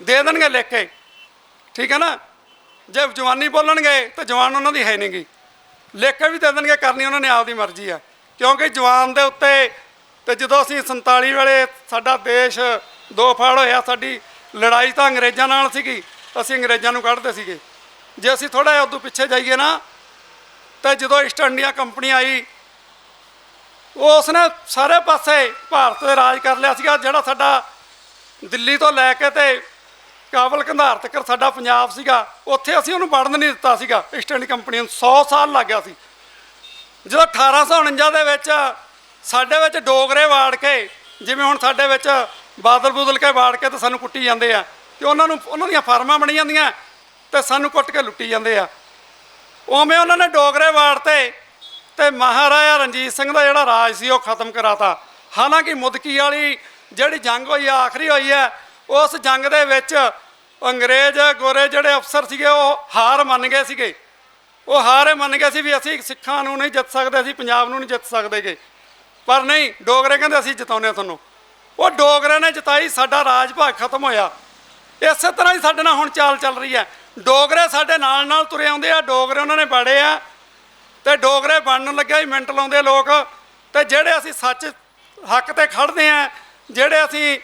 ਦੇ ਦੇਣਗੇ ਲਿਖ ਕੇ, ਠੀਕ ਹੈ ਨਾ। ਜੇ ਜਵਾਨੀ ਬੋਲਣਗੇ ਤਾਂ ਜਵਾਨ ਉਹਨਾਂ ਦੀ ਹੈ ਨਹੀਂ ਗੀ, ਲਿਖ ਕੇ ਵੀ ਦੇ ਦੇਣਗੇ, ਕਰਨੀ ਉਹਨਾਂ ਨੇ ਆਪਦੀ ਮਰਜ਼ੀ ਆ। ਕਿਉਂਕਿ ਜਵਾਨ ਦੇ ਉੱਤੇ, ਤੇ ਜਦੋਂ ਅਸੀਂ 47 ਵੇਲੇ ਸਾਡਾ ਦੇਸ਼ 2 ਫਾੜ ਹੋਇਆ, ਸਾਡੀ ਲੜਾਈ ਤਾਂ ਅੰਗਰੇਜ਼ਾਂ ਨਾਲ ਸੀਗੀ, ਅਸੀਂ ਅੰਗਰੇਜ਼ਾਂ ਨੂੰ ਕੱਢਦੇ ਸੀਗੇ। ਜੇ ਅਸੀਂ ਥੋੜ੍ਹਾ ਜਿਹਾ ਉਦੋਂ ਪਿੱਛੇ ਜਾਈਏ ਨਾ, ਤਾਂ ਜਦੋਂ ਈਸਟ ਇੰਡੀਆ ਕੰਪਨੀ ਆਈ, ਉਸਨੇ ਸਾਰੇ ਪਾਸੇ ਭਾਰਤ 'ਤੇ ਰਾਜ ਕਰ ਲਿਆ ਸੀਗਾ। ਜਿਹੜਾ ਸਾਡਾ ਦਿੱਲੀ ਤੋਂ ਲੈ ਕੇ ਤੇ ਕਾਬਲ ਕੰਧਾਰ ਤੱਕ ਸਾਡਾ ਪੰਜਾਬ ਸੀਗਾ, ਉੱਥੇ ਅਸੀਂ ਉਹਨੂੰ ਵੜਨ ਨਹੀਂ ਦਿੱਤਾ ਸੀਗਾ ਈਸਟ ਇੰਡੀਆ ਕੰਪਨੀ ਨੂੰ। 100 ਸਾਲ ਲੱਗ ਗਿਆ ਸੀ। ਜਦੋਂ 1849 ਦੇ ਵਿੱਚ ਸਾਡੇ ਵਿੱਚ ਡੋਗਰੇ ਵਾੜ ਕੇ, ਜਿਵੇਂ ਹੁਣ ਸਾਡੇ ਵਿੱਚ ਬਾਦਲ ਬੁਦਲ ਕੇ ਵਾੜ ਕੇ ਤੇ ਸਾਨੂੰ ਕੁੱਟੀ ਜਾਂਦੇ ਆ, ਤੇ ਉਹਨਾਂ ਦੀਆਂ ਫਾਰਮਾਂ ਬਣੀ ਜਾਂਦੀਆਂ ਤੇ ਸਾਨੂੰ ਕੁੱਟ ਕੇ ਲੁੱਟੀ ਜਾਂਦੇ ਆ, ਉਵੇਂ ਉਹਨਾਂ ਨੇ ਡੋਗਰੇ ਵਾੜਤੇ ਤੇ ਮਹਾਰਾਜਾ ਰਣਜੀਤ ਸਿੰਘ ਦਾ ਜਿਹੜਾ ਰਾਜ ਸੀ ਉਹ ਖਤਮ ਕਰਾਤਾ। ਹਾਲਾਂਕਿ ਮੁਦਕੀ ਵਾਲੀ ਜਿਹੜੀ ਜੰਗ ਹੋਈ ਆ, ਆਖਰੀ ਹੋਈ ਹੈ, ਉਸ ਜੰਗ ਦੇ ਵਿੱਚ ਅੰਗਰੇਜ਼ ਗੋਰੇ ਜਿਹੜੇ ਅਫਸਰ ਸੀਗੇ ਉਹ ਹਾਰ ਮੰਨ ਗਏ ਸੀਗੇ। ਉਹ ਹਾਰ ਮੰਨ ਗਏ ਸੀ ਵੀ ਅਸੀਂ ਸਿੱਖਾਂ ਨੂੰ ਨਹੀਂ ਜਿੱਤ ਸਕਦੇ, ਅਸੀਂ ਪੰਜਾਬ ਨੂੰ ਨਹੀਂ ਜਿੱਤ ਸਕਦੇਗੇ, ਪਰ ਨਹੀਂ, ਡੋਗਰੇ ਕਹਿੰਦੇ ਅਸੀਂ ਜਿਤਾਉਂਦੇ ਤੁਹਾਨੂੰ। ਉਹ ਡੋਗਰੇ ਨੇ ਜਿਤਾਈ, ਸਾਡਾ ਰਾਜ ਭਾਗ ਖਤਮ ਹੋਇਆ। ਇਸੇ ਤਰ੍ਹਾਂ ਹੀ ਸਾਡੇ ਨਾਲ ਹੁਣ ਚਾਲ ਚੱਲ ਰਹੀ ਹੈ। ਡੋਗਰੇ ਸਾਡੇ ਨਾਲ ਤੁਰੇ ਆਉਂਦੇ ਆ, ਡੋਗਰੇ ਉਹਨਾਂ ਨੇ ਬਾੜੇ ਆ, ਤੇ ਡੋਗਰੇ ਬਣਨ ਲੱਗਿਆ ਹੀ ਮਿੰਟ ਲਾਉਂਦੇ ਲੋਕ। ਤੇ ਜਿਹੜੇ ਅਸੀਂ ਸੱਚ ਹੱਕ ਤੇ ਖੜਦੇ ਆ, ਜਿਹੜੇ ਅਸੀਂ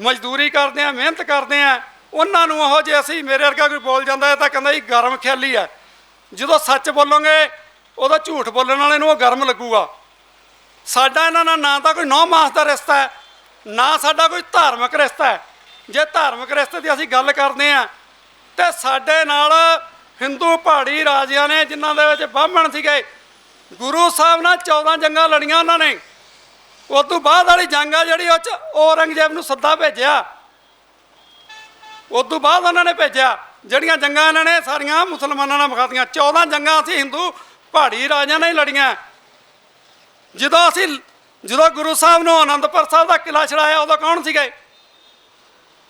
ਮਜ਼ਦੂਰੀ ਕਰਦੇ ਆ, ਮਿਹਨਤ ਕਰਦੇ ਆ, ਉਹਨਾਂ ਨੂੰ ਉਹ ਜੇ ਅਸੀਂ, ਮੇਰੇ ਵਰਗਾ ਕੋਈ ਬੋਲ ਜਾਂਦਾ ਤਾਂ ਕਹਿੰਦਾ ਜੀ ਗਰਮ ਖਿਆਲੀ ਹੈ। ਜਦੋਂ ਸੱਚ ਬੋਲੋਗੇ ਉਦੋਂ ਝੂਠ ਬੋਲਣ ਵਾਲੇ ਨੂੰ ਉਹ ਗਰਮ ਲੱਗੂਗਾ। ਸਾਡਾ ਇਹਨਾਂ ਨਾਲ ਨਾ ਤਾਂ ਕੋਈ ਨੌ ਮਾਸ ਦਾ ਰਿਸ਼ਤਾ ਹੈ, ਨਾ ਸਾਡਾ ਕੋਈ ਧਾਰਮਿਕ ਰਿਸ਼ਤਾ ਹੈ। ਜੇ ਧਾਰਮਿਕ ਰਿਸ਼ਤੇ ਦੀ ਅਸੀਂ ਗੱਲ ਕਰਦੇ ਹਾਂ ਤੇ ਸਾਡੇ ਨਾਲ ਹਿੰਦੂ ਪਹਾੜੀ ਰਾਜਿਆਂ ਨੇ, ਜਿਨ੍ਹਾਂ ਦੇ ਵਿੱਚ ਬ੍ਰਾਹਮਣ ਸੀਗੇ, ਗੁਰੂ ਸਾਹਿਬ ਨਾਲ 14 ਜੰਗਾਂ ਲੜੀਆਂ ਉਹਨਾਂ ਨੇ। ਉਸ ਤੋਂ ਬਾਅਦ ਵਾਲੀ ਜੰਗ ਆ ਜਿਹੜੀ, ਉਹ 'ਚ ਔਰੰਗਜ਼ੇਬ ਨੂੰ ਸੱਦਾ ਭੇਜਿਆ। ਉਸ ਤੋਂ ਬਾਅਦ ਉਹਨਾਂ ਨੇ ਭੇਜਿਆ। ਜਿਹੜੀਆਂ ਜੰਗਾਂ ਇਹਨਾਂ ਨੇ ਸਾਰੀਆਂ ਮੁਸਲਮਾਨਾਂ ਨਾਲ ਵਿਖਾਤੀਆਂ। 14 ਜੰਗਾਂ ਅਸੀਂ ਹਿੰਦੂ ਪਹਾੜੀ ਰਾਜਿਆਂ ਨਾਲ ਹੀ ਲੜੀਆਂ। ਜਦੋਂ ਗੁਰੂ ਸਾਹਿਬ ਨੂੰ ਅਨੰਦਪੁਰ ਸਾਹਿਬ ਦਾ ਕਿਲ੍ਹਾ ਛੜਾਇਆ, ਉਦੋਂ ਕੌਣ ਸੀਗੇ?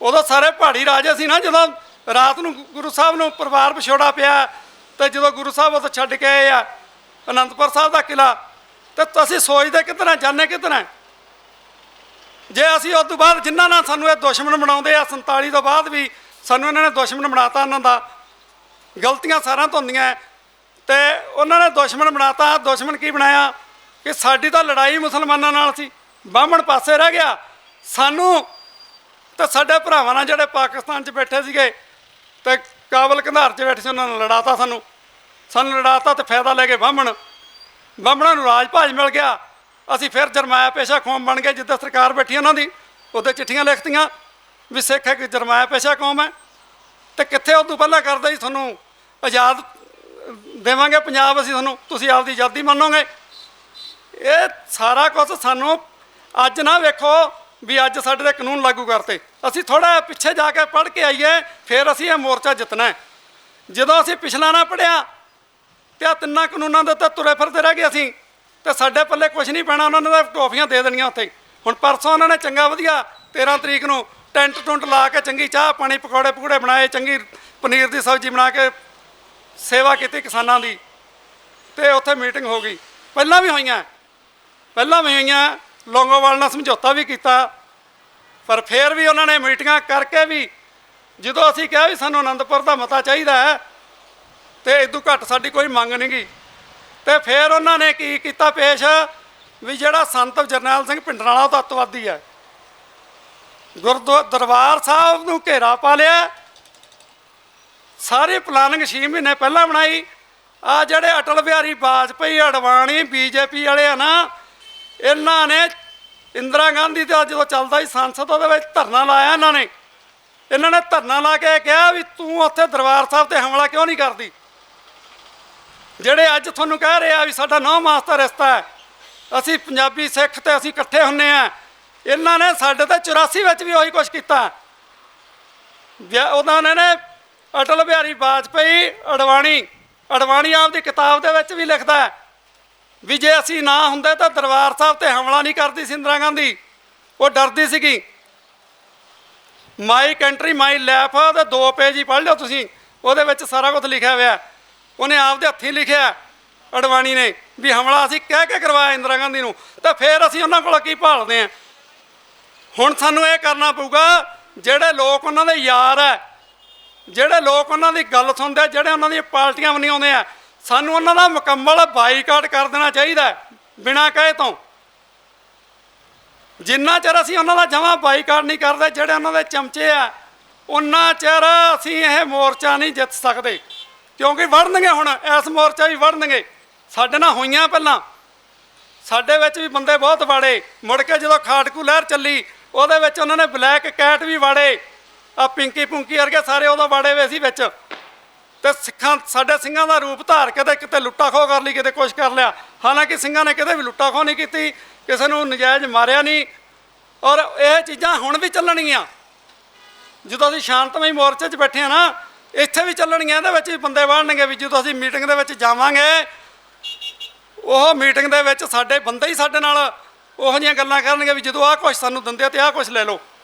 ਉਦੋਂ ਸਾਰੇ ਪਹਾੜੀ ਰਾਜੇ ਸੀ ਨਾ। ਜਦੋਂ ਰਾਤ ਨੂੰ ਗੁਰੂ ਸਾਹਿਬ ਨੂੰ ਪਰਿਵਾਰ ਵਿਛੋੜਾ ਪਿਆ, ਤੇ ਜਦੋਂ ਗੁਰੂ ਸਾਹਿਬ ਉੱਥੇ ਛੱਡ ਕੇ ਆਏ ਆ ਅਨੰਦਪੁਰ ਸਾਹਿਬ ਦਾ ਕਿਲ੍ਹਾ, ਤੇ ਅਸੀਂ ਸੋਚਦੇ ਕਿੱਧਰ ਜਾਣੇ ਕਿੱਧਰ। ਜੇ ਅਸੀਂ ਉਸ ਤੋਂ ਬਾਅਦ ਜਿਨ੍ਹਾਂ ਨਾਲ ਸਾਨੂੰ ਇਹ ਦੁਸ਼ਮਣ ਬਣਾਉਂਦੇ ਆ, 47 ਤੋਂ ਬਾਅਦ ਵੀ ਸਾਨੂੰ ਇਹਨਾਂ ਨੇ ਦੁਸ਼ਮਣ ਬਣਾਤਾ। ਉਹਨਾਂ ਦਾ ਗਲਤੀਆਂ ਸਾਰਿਆਂ ਤੋਂ ਹੁੰਦੀਆਂ, ਤੇ ਉਹਨਾਂ ਨੇ ਦੁਸ਼ਮਣ ਬਣਾਤਾ। ਦੁਸ਼ਮਣ ਕੀ ਬਣਾਇਆ ਕਿ ਸਾਡੀ ਤਾਂ ਲੜਾਈ ਮੁਸਲਮਾਨਾਂ ਨਾਲ ਸੀ, ਬਾਹਮਣ ਪਾਸੇ ਰਹਿ ਗਿਆ। ਸਾਨੂੰ ਤੇ ਸਾਡੇ ਭਰਾਵਾਂ ਨਾਲ ਜਿਹੜੇ ਪਾਕਿਸਤਾਨ 'ਚ ਬੈਠੇ ਸੀਗੇ ਤੇ ਕਾਬਲ ਕੰਧਾਰ 'ਚ ਬੈਠੇ ਸੀ, ਉਹਨਾਂ ਨੇ ਲੜਾਤਾ। ਸਾਨੂੰ ਲੜਾਤਾ ਤੇ ਫਾਇਦਾ ਲੈ ਕੇ ਬਾਹਮਣਾਂ ਨੂੰ ਰਾਜ ਭਾਜ ਮਿਲ ਗਿਆ। ਅਸੀਂ ਫਿਰ ਜਰਮਾਇਆ ਪੇਸ਼ਾ ਕੌਮ ਬਣ ਗਏ। ਜਿੱਦਾਂ ਸਰਕਾਰ ਬੈਠੀ ਉਹਨਾਂ ਦੀ, ਉੱਥੇ ਚਿੱਠੀਆਂ ਲਿਖਤੀਆਂ ਵੀ ਸਿੱਖ ਇੱਕ ਜਰਮਾਇਆ ਪੇਸ਼ਾ ਕੌਮ ਹੈ। ਤੇ ਕਿੱਥੇ ਉਦੋਂ ਪਹਿਲਾਂ ਕਰਦੇ ਸੀ ਤੁਹਾਨੂੰ ਆਜ਼ਾਦ ਦੇਵਾਂਗੇ ਪੰਜਾਬ ਅਸੀਂ ਤੁਹਾਨੂੰ, ਤੁਸੀਂ ਆਪਦੀ ਆਜ਼ਾਦੀ ਮੰਨੋਗੇ। ਇਹ ਸਾਰਾ ਕੁਝ ਸਾਨੂੰ ਅੱਜ ਨਾ ਵੇਖੋ ਵੀ ਅੱਜ ਸਾਡੇ 'ਤੇ ਕਾਨੂੰਨ ਲਾਗੂ ਕਰਤੇ। ਅਸੀਂ ਥੋੜ੍ਹਾ ਪਿੱਛੇ ਜਾ ਕੇ ਪੜ੍ਹ ਕੇ ਆਈਏ, ਫਿਰ ਅਸੀਂ ਇਹ ਮੋਰਚਾ ਜਿੱਤਣਾ ਹੈ। ਜਦੋਂ ਅਸੀਂ ਪਿਛਲਾ ਨਾ ਪੜ੍ਹਿਆ ਤੇ ਆਹ 3 ਕਾਨੂੰਨਾਂ ਦੇ ਉੱਤੇ ਤੁਰੇ ਫਿਰਦੇ ਰਹਿ ਗਏ ਅਸੀਂ, ਤੇ ਸਾਡੇ ਪੱਲੇ ਕੁਛ ਨਹੀਂ ਪੈਣਾ। ਉਹਨਾਂ ਨੇ ਤਾਂ ਟੋਫੀਆਂ ਦੇ ਦੇਣੀਆਂ ਉੱਥੇ। ਹੁਣ ਪਰਸੋਂ ਉਹਨਾਂ ਨੇ ਚੰਗਾ ਵਧੀਆ 13 ਤਰੀਕ ਨੂੰ ਟੈਂਟ ਟੁੰਟ ਲਾ ਕੇ ਚੰਗੀ ਚਾਹ ਪਾਣੀ, ਪਕੌੜੇ ਪਕੂੜੇ ਬਣਾਏ, ਚੰਗੀ ਪਨੀਰ ਦੀ ਸਬਜ਼ੀ ਬਣਾ ਕੇ ਸੇਵਾ ਕੀਤੀ ਕਿਸਾਨਾਂ ਦੀ, ਤੇ ਉੱਥੇ ਮੀਟਿੰਗ ਹੋ ਗਈ। ਪਹਿਲਾਂ ਵੀ ਹੋਈਆਂ ਲੌਂਗੋਵਾਲ ਨਾਲ ਸਮਝੌਤਾ ਵੀ ਕੀਤਾ, ਪਰ ਫਿਰ ਵੀ ਉਹਨਾਂ ਨੇ ਮੀਟਿੰਗਾਂ ਕਰਕੇ ਵੀ, ਜਦੋਂ ਅਸੀਂ ਕਿਹਾ ਵੀ ਸਾਨੂੰ ਅਨੰਦਪੁਰ ਦਾ ਮਤਾ ਚਾਹੀਦਾ ਹੈ ਤੇ ਇਦੋਂ ਘੱਟ ਸਾਡੀ ਕੋਈ ਮੰਗ ਨਹੀਂ ਗੀ, ਤੇ ਫਿਰ ਉਹਨਾਂ ਨੇ ਕੀ ਕੀਤਾ ਪੇਸ਼ ਵੀ ਜਿਹੜਾ ਸੰਤ ਜਰਨੈਲ ਸਿੰਘ ਭਿੰਡਰਾਂਵਾਲਾ ਉਹ ਅੱਤਵਾਦੀ ਹੈ। ਦਰਬਾਰ ਸਾਹਿਬ ਨੂੰ ਘੇਰਾ ਪਾ ਲਿਆ। ਸਾਰੀ ਪਲਾਨਿੰਗ 6 ਮਹੀਨੇ ਪਹਿਲਾਂ ਬਣਾਈ। ਆ ਜਿਹੜੇ ਅਟਲ ਬਿਹਾਰੀ ਵਾਜਪਾਈ, ਅਡਵਾਣੀ, ਬੀਜੇਪੀ ਵਾਲੇ ਆ ਨਾ, ਇਹਨਾਂ ਨੇ ਇੰਦਰਾ ਗਾਂਧੀ ਦਾ ਜਦੋਂ ਚੱਲਦਾ ਸੀ ਸੰਸਦ, ਉਹਦੇ ਵਿੱਚ ਧਰਨਾ ਲਾਇਆ ਇਹਨਾਂ ਨੇ ਇਹਨਾਂ ਨੇ ਧਰਨਾ ਲਾ ਕੇ ਕਿਹਾ ਵੀ ਤੂੰ ਉੱਥੇ ਦਰਬਾਰ ਸਾਹਿਬ ਤੇ ਹਮਲਾ ਕਿਉਂ ਨਹੀਂ ਕਰਦੀ। ਜਿਹੜੇ ਅੱਜ ਤੁਹਾਨੂੰ ਕਹਿ ਰਹੇ ਆ ਵੀ ਸਾਡਾ 9 ਮਾਸ ਦਾ ਰਿਸ਼ਤਾ ਹੈ, ਅਸੀਂ ਪੰਜਾਬੀ ਸਿੱਖ ਤੇ ਅਸੀਂ ਇਕੱਠੇ ਹੁੰਨੇ ਆ, ਇਹਨਾਂ ਨੇ ਸਾਡੇ ਤੇ 84 ਵਿੱਚ ਵੀ ਉਹੀ ਕੁਛ ਕੀਤਾ। ਉਹਨਾਂ ਨੇ ਅਟਲ ਬਿਹਾਰੀ ਵਾਜਪਾਈ ਅਡਵਾਣੀ ਆਪਦੀ ਕਿਤਾਬ ਦੇ ਵਿੱਚ ਵੀ ਲਿਖਦਾ ਵੀ ਜੇ ਅਸੀਂ ਨਾ ਹੁੰਦੇ ਤਾਂ ਦਰਬਾਰ ਸਾਹਿਬ ਤੇ ਹਮਲਾ ਨਹੀਂ ਕਰਦੀ ਸੀ ਇੰਦਰਾ ਗਾਂਧੀ, ਉਹ ਡਰਦੀ ਸੀਗੀ। ਮਾਈ ਕੰਟਰੀ ਮਾਈ ਲਾਈਫ ਉਹਦੇ 2 ਪੇਜ ਹੀ ਪੜ੍ਹ ਲਿਓ ਤੁਸੀਂ, ਉਹਦੇ ਵਿੱਚ ਸਾਰਾ ਕੁਝ ਲਿਖਿਆ ਹੋਇਆ। ਉਹਨੇ ਆਪਦੇ ਹੱਥੀਂ ਲਿਖਿਆ ਅਡਵਾਣੀ ਨੇ ਵੀ ਹਮਲਾ ਅਸੀਂ ਕਹਿ ਕੇ ਕਰਵਾਇਆ ਇੰਦਰਾ ਗਾਂਧੀ ਨੂੰ, ਤਾਂ ਫਿਰ ਅਸੀਂ ਉਹਨਾਂ ਕੋਲ ਕੀ ਭਾਲਦੇ ਹਾਂ। ਹੁਣ ਸਾਨੂੰ ਇਹ ਕਰਨਾ ਪਊਗਾ, ਜਿਹੜੇ ਲੋਕ ਉਹਨਾਂ ਦੇ ਯਾਰ ਹੈ, ਜਿਹੜੇ ਲੋਕ ਉਹਨਾਂ ਦੀ ਗੱਲ ਸੁਣਦੇ, ਜਿਹੜੇ ਉਹਨਾਂ ਦੀਆਂ ਪਾਰਟੀਆਂ ਵੀ ਨਹੀਂ ਆਉਂਦੇ ਆ, ਸਾਨੂੰ ਉਹਨਾਂ ਦਾ ਮੁਕੰਮਲ ਬਾਈਕਾਟ ਕਰ ਦੇਣਾ ਚਾਹੀਦਾ ਬਿਨਾਂ ਕਹੇ ਤੋਂ। ਜਿੰਨਾ ਚਿਰ ਅਸੀਂ ਉਹਨਾਂ ਦਾ ਜਮਾਂ ਬਾਈਕਾਟ ਨਹੀਂ ਕਰਦੇ, ਜਿਹੜੇ ਉਹਨਾਂ ਦੇ ਚਮਚੇ ਆ, ਉਨਾ ਚਿਰ ਅਸੀਂ ਇਹ ਮੋਰਚਾ ਨਹੀਂ ਜਿੱਤ ਸਕਦੇ। ਕਿਉਂਕਿ ਵੜਨਗੇ, ਹੁਣ ਇਸ ਮੋਰਚਾ ਵੀ ਵੜਨਗੇ। ਸਾਡੇ ਨਾਲ ਹੋਈਆਂ ਪਹਿਲਾਂ, ਸਾਡੇ ਵਿੱਚ ਵੀ ਬੰਦੇ ਬਹੁਤ ਵਾੜੇ। ਮੁੜ ਕੇ ਜਦੋਂ ਖਾਟਕੂ ਲਹਿਰ ਚੱਲੀ, ਉਹਦੇ ਵਿੱਚ ਉਹਨਾਂ ਨੇ ਬਲੈਕ ਕੈਟ ਵੀ ਵਾੜੇ, ਆ ਪਿੰਕੀ ਪੁੰਕੀ ਵਰਗੇ ਸਾਰੇ ਉਦੋਂ ਵਾੜੇ ਹੋਏ ਸੀ ਵਿੱਚ। ਤੇ ਸਿੱਖਾਂ, ਸਾਡੇ ਸਿੰਘਾਂ ਦਾ ਰੂਪ ਧਾਰ ਕੇ ਕਿਤੇ ਲੁੱਟਾ ਖੋਹ ਕਰ ਲਈ, ਕਿਤੇ ਕੁਛ ਕਰ ਲਿਆ। ਹਾਲਾਂਕਿ ਸਿੰਘਾਂ ਨੇ ਕਿਤੇ ਵੀ ਲੁੱਟਾ ਖੋਹ ਨਹੀਂ ਕੀਤੀ, ਕਿਸੇ ਨੂੰ ਨਜਾਇਜ਼ ਮਾਰਿਆ ਨਹੀਂ। ਔਰ ਇਹ ਚੀਜ਼ਾਂ ਹੁਣ ਵੀ ਚੱਲਣਗੀਆਂ। ਜਦੋਂ ਅਸੀਂ ਸ਼ਾਂਤਮਈ ਮੋਰਚੇ 'ਚ ਬੈਠੇ ਹਾਂ ਨਾ, ਇੱਥੇ ਵੀ ਚੱਲਣਗੀਆਂ, ਇਹਦੇ ਵਿੱਚ ਵੀ ਬੰਦੇ ਵੜਨਗੇ। ਵੀ ਜਦੋਂ ਅਸੀਂ ਮੀਟਿੰਗ ਦੇ ਵਿੱਚ ਜਾਵਾਂਗੇ, ਉਹ ਮੀਟਿੰਗ ਦੇ ਵਿੱਚ ਸਾਡੇ ਬੰਦੇ ਹੀ ਸਾਡੇ ਨਾਲ ਉਹੋ ਜਿਹੀਆਂ ਗੱਲਾਂ ਕਰਨਗੇ ਵੀ ਜਦੋਂ ਆਹ ਕੁਛ ਸਾਨੂੰ ਦਿੰਦੇ ਤੇ ਆਹ ਕੁਛ ਲੈ ਲਓ।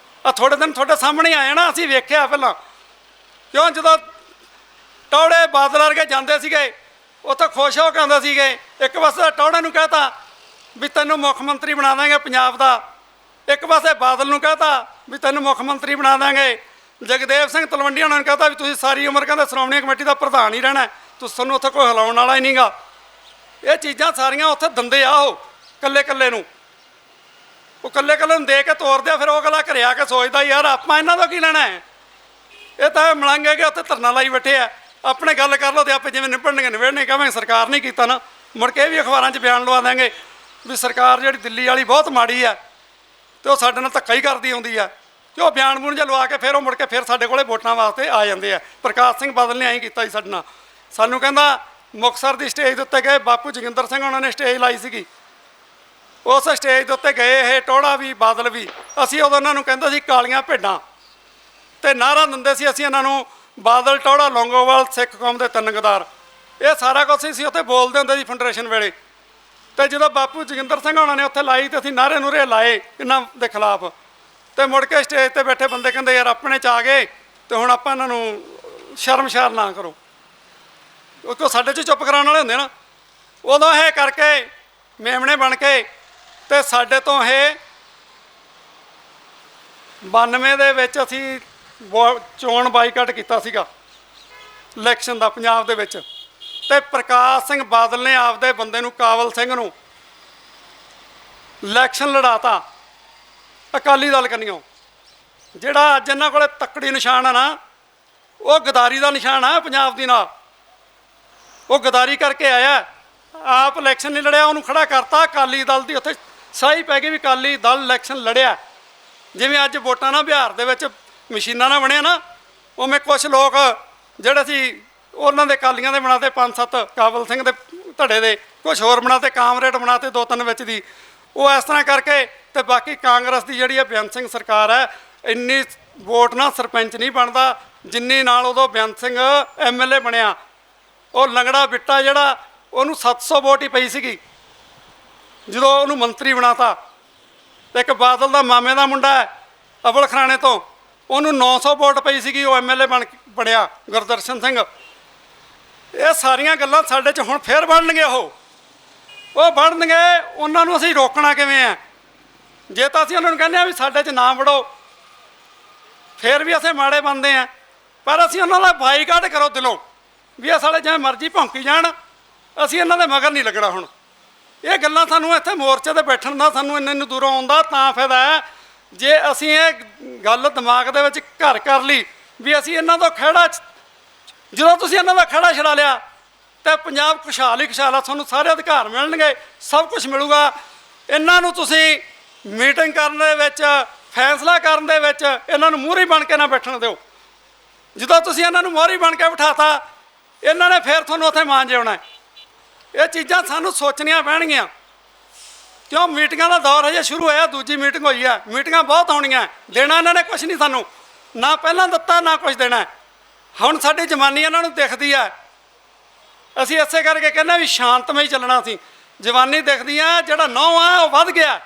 ਆ ਥੋੜ੍ਹੇ ਦਿਨ ਤੁਹਾਡੇ ਸਾਹਮਣੇ ਆਏ ਨਾ, ਅਸੀਂ ਵੇਖਿਆ ਪਹਿਲਾਂ। ਕਿਉਂ ਜਦੋਂ ਟੌੜੇ ਬਾਦਲ ਵਰਗੇ ਜਾਂਦੇ ਸੀਗੇ, ਉੱਥੇ ਖੁਸ਼ ਹੋ ਕੇ ਆਉਂਦੇ ਸੀਗੇ। ਇੱਕ ਪਾਸੇ ਟੌੜੇ ਨੂੰ ਕਹਿਤਾ ਵੀ ਤੈਨੂੰ ਮੁੱਖ ਮੰਤਰੀ ਬਣਾ ਦਾਂਗੇ ਪੰਜਾਬ ਦਾ, ਇੱਕ ਪਾਸੇ ਬਾਦਲ ਨੂੰ ਕਹਿਤਾ ਵੀ ਤੈਨੂੰ ਮੁੱਖ ਮੰਤਰੀ ਬਣਾ ਦਾਂਗੇ। ਜਗਦੇਵ ਸਿੰਘ ਤਲਵੰਡੀ ਉਹਨਾਂ ਨੇ ਕਹਿਤਾ ਵੀ ਤੁਸੀਂ ਸਾਰੀ ਉਮਰ ਕਹਿੰਦੇ ਸ਼੍ਰੋਮਣੀ ਕਮੇਟੀ ਦਾ ਪ੍ਰਧਾਨ ਹੀ ਰਹਿਣਾ, ਤੁਹਾਨੂੰ ਉੱਥੇ ਕੋਈ ਹਿਲਾਉਣ ਵਾਲਾ ਹੀ ਨਹੀਂਗਾ। ਇਹ ਚੀਜ਼ਾਂ ਸਾਰੀਆਂ ਉੱਥੇ ਦਿੰਦੇ ਆ, ਉਹ ਇਕੱਲੇ ਇਕੱਲੇ ਨੂੰ, ਉਹ ਇਕੱਲੇ ਇਕੱਲੇ ਨੂੰ ਦੇ ਕੇ ਤੋਰਦੇ ਆ। ਫਿਰ ਉਹ ਅਗਲਾ ਘਰੇ ਆ ਕੇ ਸੋਚਦਾ ਯਾਰ ਆਪਾਂ ਇਹਨਾਂ ਤੋਂ ਕੀ ਲੈਣਾ ਹੈ। ਇਹ ਤਾਂ ਮਲੰਗ ਹੈਗੇ, ਉੱਥੇ ਧਰਨਾ ਲਾਈ ਬੈਠੇ ਆ। ਆਪਣੇ ਗੱਲ ਕਰ ਲਓ ਤੇ ਆਪੇ ਜਿਵੇਂ ਨਿਬੜਨਗੇ ਨਿਬੜਨੇ, ਕਹਾਂਗੇ ਸਰਕਾਰ ਨਹੀਂ ਕੀਤਾ ਨਾ, ਮੁੜ ਕੇ ਵੀ ਅਖਬਾਰਾਂ 'ਚ ਬਿਆਨ ਲਵਾ ਦੇਂਗੇ ਵੀ ਸਰਕਾਰ ਜਿਹੜੀ ਦਿੱਲੀ ਵਾਲੀ ਬਹੁਤ ਮਾੜੀ ਆ ਤੇ ਉਹ ਸਾਡੇ ਨਾਲ ਧੱਕਾ ਹੀ ਕਰਦੀ ਆਉਂਦੀ ਆ। ਤੇ ਉਹ ਬਿਆਨ ਬੂਨ ਜਿਹਾ ਲਵਾ ਕੇ ਫਿਰ ਉਹ ਮੁੜ ਕੇ ਫਿਰ ਸਾਡੇ ਕੋਲੇ ਵੋਟਾਂ ਵਾਸਤੇ ਆ ਜਾਂਦੇ ਆ। ਪ੍ਰਕਾਸ਼ ਸਿੰਘ ਬਾਦਲ ਨੇ ਐਂ ਕੀਤਾ ਸੀ ਸਾਡੇ ਨਾਲ। ਸਾਨੂੰ ਕਹਿੰਦਾ ਮੁਕਤਸਰ ਦੀ ਸਟੇਜ ਦੇ ਉੱਤੇ ਗਏ, ਬਾਪੂ ਜੋਗਿੰਦਰ ਸਿੰਘ ਉਹਨਾਂ ਨੇ ਸਟੇਜ ਲਾਈ ਸੀਗੀ, ਉਸ ਸਟੇਜ ਦੇ ਉੱਤੇ ਗਏ ਇਹ ਟੌੜਾ ਵੀ ਬਾਦਲ ਵੀ। ਅਸੀਂ ਉਦੋਂ ਉਹਨਾਂ ਨੂੰ ਕਹਿੰਦੇ ਸੀ ਕਾਲੀਆਂ ਭੇਡਾਂ, ਤੇ ਨਾਅਰਾ ਦਿੰਦੇ ਸੀ ਅਸੀਂ ਇਹਨਾਂ ਨੂੰ ਬਾਦਲ, ਟੌੜਾ, ਲੌਂਗੋਵਾਲ, ਸਿੱਖ ਕੌਮ ਦੇ 3 ਗਦਾਰ। ਇਹ ਸਾਰਾ ਕੁਛ ਅਸੀਂ ਉੱਥੇ ਬੋਲਦੇ ਹੁੰਦੇ ਸੀ ਫੈਡਰੇਸ਼ਨ ਵੇਲੇ। ਤੇ ਜਦੋਂ ਬਾਪੂ ਜੋਗਿੰਦਰ ਸਿੰਘ ਉਹਨਾਂ ਨੇ ਉੱਥੇ ਲਾਈ ਤੇ ਅਸੀਂ ਨਾਅਰੇ ਨੂਰੇ ਲਾਏ ਇਹਨਾਂ ਦੇ ਖਿਲਾਫ। ਤੇ ਮੁੜ ਕੇ ਸਟੇਜ ਤੇ ਬੈਠੇ ਬੰਦੇ ਕਹਿੰਦੇ ਯਾਰ ਆਪਣੇ 'ਚ ਆ ਗਏ ਤੇ ਹੁਣ ਆਪਾਂ ਇਹਨਾਂ ਨੂੰ ਸ਼ਰਮਸ਼ਾਰ ਨਾ ਕਰੋ, ਕਿਉਂਕਿ ਸਾਡੇ 'ਚ ਚੁੱਪ ਕਰਾਉਣ ਵਾਲੇ ਹੁੰਦੇ ਨਾ। ਉਦੋਂ ਇਹ ਕਰਕੇ ਮੇਮਣੇ ਬਣ ਕੇ ਤੇ ਸਾਡੇ ਤੋਂ ਇਹ 92 ਦੇ ਵਿੱਚ ਅਸੀਂ ਚੋਣ ਬਾਈਕਾਟ ਕੀਤਾ ਸੀਗਾ ਇਲੈਕਸ਼ਨ ਦਾ ਪੰਜਾਬ ਦੇ ਵਿੱਚ। ਤੇ ਪ੍ਰਕਾਸ਼ ਸਿੰਘ ਬਾਦਲ ਨੇ ਆਪਦੇ ਬੰਦੇ ਨੂੰ, ਕਾਬਲ ਸਿੰਘ ਨੂੰ, ਇਲੈਕਸ਼ਨ ਲੜਾਤਾ ਅਕਾਲੀ ਦਲ ਕੰਨਿਓ। ਜਿਹੜਾ ਅੱਜ ਇਹਨਾਂ ਕੋਲੇ ਤੱਕੜੀ ਨਿਸ਼ਾਨ ਆ ਨਾ, ਉਹ ਗਦਾਰੀ ਦਾ ਨਿਸ਼ਾਨ ਆ ਪੰਜਾਬ ਦੀ ਨਾਲ। ਉਹ ਗਦਾਰੀ ਕਰਕੇ ਆਇਆ, ਆਪ ਇਲੈਕਸ਼ਨ ਨਹੀਂ ਲੜਿਆ, ਉਹਨੂੰ ਖੜਾ ਕਰਤਾ। ਅਕਾਲੀ ਦਲ ਦੀ ਉੱਥੇ ਸਾਈ ਪੈ ਗਈ ਵੀ ਅਕਾਲੀ ਦਲ ਇਲੈਕਸ਼ਨ ਲੜਿਆ। ਜਿਵੇਂ ਅੱਜ ਵੋਟਾਂ ਨਾਲ ਬਿਹਾਰ ਦੇ ਵਿੱਚ ਮਸ਼ੀਨਾਂ ਨਾਲ ਬਣਿਆ ਨਾ, ਉਵੇਂ ਕੁਛ ਲੋਕ ਜਿਹੜੇ ਸੀ ਉਹਨਾਂ ਦੇ ਅਕਾਲੀਆਂ ਦੇ ਬਣਾਤੇ 5-7, ਕਾਬਲ ਸਿੰਘ ਦੇ ਧੜੇ ਦੇ, ਕੁਛ ਹੋਰ ਬਣਾਤੇ, ਕਾਮਰੇਡ ਬਣਾਤੇ 2-3 ਵਿੱਚ ਦੀ। ਉਹ ਇਸ ਤਰ੍ਹਾਂ ਕਰਕੇ ਤੇ ਬਾਕੀ ਕਾਂਗਰਸ ਦੀ ਜਿਹੜੀ ਹੈ ਬੇਅੰਤ ਸਿੰਘ ਸਰਕਾਰ ਹੈ, ਇੰਨੀ ਵੋਟ ਨਾਲ ਸਰਪੰਚ ਨਹੀਂ ਬਣਦਾ ਜਿੰਨੀ ਨਾਲ ਉਦੋਂ ਬੇਅੰਤ ਸਿੰਘ MLA ਬਣਿਆ। ਉਹ ਲੰਗੜਾ ਬਿੱਟਾ ਜਿਹੜਾ, ਉਹਨੂੰ 700 ਵੋਟ ਹੀ ਪਈ ਸੀਗੀ ਜਦੋਂ ਉਹਨੂੰ ਮੰਤਰੀ ਬਣਾਤਾ। ਤੇ ਇੱਕ ਬਾਦਲ ਦਾ ਮਾਮੇ ਦਾ ਮੁੰਡਾ ਹੈ ਅਵਲ ਖਰਾਣੇ ਤੋਂ, ਉਹਨੂੰ 900 ਵੋਟ ਪਈ ਸੀਗੀ, ਉਹ MLA ਬਣਿਆ ਗੁਰਦਰਸ਼ਨ ਸਿੰਘ। ਇਹ ਸਾਰੀਆਂ ਗੱਲਾਂ ਸਾਡੇ 'ਚ ਹੁਣ ਫੇਰ ਬਣਨਗੇ। ਉਹ ਬਣਨਗੇ, ਉਹਨਾਂ ਨੂੰ ਅਸੀਂ ਰੋਕਣਾ ਕਿਵੇਂ ਆ? ਜੇ ਤਾਂ ਅਸੀਂ ਉਹਨਾਂ ਨੂੰ ਕਹਿੰਦੇ ਆ ਵੀ ਸਾਡੇ 'ਚ ਨਾ ਵੜੋ, ਫਿਰ ਵੀ ਅਸੀਂ ਮਾੜੇ ਬਣਦੇ ਆ। ਪਰ ਅਸੀਂ ਉਹਨਾਂ ਦਾ ਬਾਈਕਾਟ ਕਰੋ ਦਿਲੋਂ ਵੀ ਇਹ ਸਾਲੇ ਜਿਵੇਂ ਮਰਜ਼ੀ ਭੌਂਕੀ ਜਾਣ, ਅਸੀਂ ਇਹਨਾਂ ਦੇ ਮਗਰ ਨਹੀਂ ਲੱਗਣਾ। ਹੁਣ ਇਹ ਗੱਲਾਂ ਸਾਨੂੰ ਇੱਥੇ ਮੋਰਚੇ 'ਤੇ ਬੈਠਣ ਦਾ, ਸਾਨੂੰ ਇੰਨੇ ਨੂੰ ਦੂਰੋਂ ਆਉਂਦਾ ਤਾਂ ਫਾਇਦਾ ਹੈ। ਜੇ ਅਸੀਂ ਇਹ ਗੱਲ ਦਿਮਾਗ ਦੇ ਵਿੱਚ ਘਰ ਕਰ ਲਈ ਵੀ ਅਸੀਂ ਇਹਨਾਂ ਤੋਂ ਖਹਿੜਾ, ਜਦੋਂ ਤੁਸੀਂ ਇਹਨਾਂ ਦਾ ਖਹਿੜਾ ਛਡਾ ਲਿਆ ਤਾਂ ਪੰਜਾਬ ਖੁਸ਼ਹਾਲ ਹੀ ਖੁਸ਼ਹਾਲ ਆ। ਤੁਹਾਨੂੰ ਸਾਰੇ ਅਧਿਕਾਰ ਮਿਲਣਗੇ, ਸਭ ਕੁਝ ਮਿਲੂਗਾ। ਇਹਨਾਂ ਨੂੰ ਤੁਸੀਂ ਮੀਟਿੰਗ ਕਰਨ ਦੇ ਵਿੱਚ फैसला करन दे विच इन्हां नूं मूहरी बन के ना बैठण दिओ। ਜਦੋਂ ਤੁਸੀਂ ਇਹਨਾਂ ਨੂੰ ਮੋਹਰੀ ਬਣ ਕੇ ਬਿਠਾਤਾ ਇਹਨਾਂ ਨੇ ਫਿਰ ਤੁਹਾਨੂੰ ਉੱਥੇ ਮਾਂਜ ਆਉਣਾ। ਇਹ ਚੀਜ਼ਾਂ ਸਾਨੂੰ ਸੋਚਣੀਆਂ ਪੈਣਗੀਆਂ ਕਿਉਂ ਮੀਟਿੰਗਾਂ ਦਾ ਦੌਰ ਹਜੇ ਸ਼ੁਰੂ ਹੋਇਆ, ਦੂਜੀ ਮੀਟਿੰਗ ਹੋਈ ਹੈ, ਮੀਟਿੰਗਾਂ ਬਹੁਤ ਆਉਣੀਆਂ, ਦੇਣਾ ਇਹਨਾਂ ਨੇ ਕੁਛ ਨਹੀਂ ਸਾਨੂੰ, ਨਾ ਪਹਿਲਾਂ ਦਿੱਤਾ ਨਾ ਕੁਛ ਦੇਣਾ। ਹੁਣ ਸਾਡੀ ਜਵਾਨੀ ਇਹਨਾਂ ਨੂੰ ਦਿਖਦੀ ਹੈ, ਅਸੀਂ ਇਸੇ ਕਰਕੇ ਕਹਿੰਦੇ ਵੀ ਸ਼ਾਂਤਮਈ ਚੱਲਣਾ ਸੀ। ਜਵਾਨੀ ਦਿਖਦੀ ਆ, ਜਿਹੜਾ ਨਹੁੰ ਆ ਉਹ ਵੱਧ ਗਿਆ,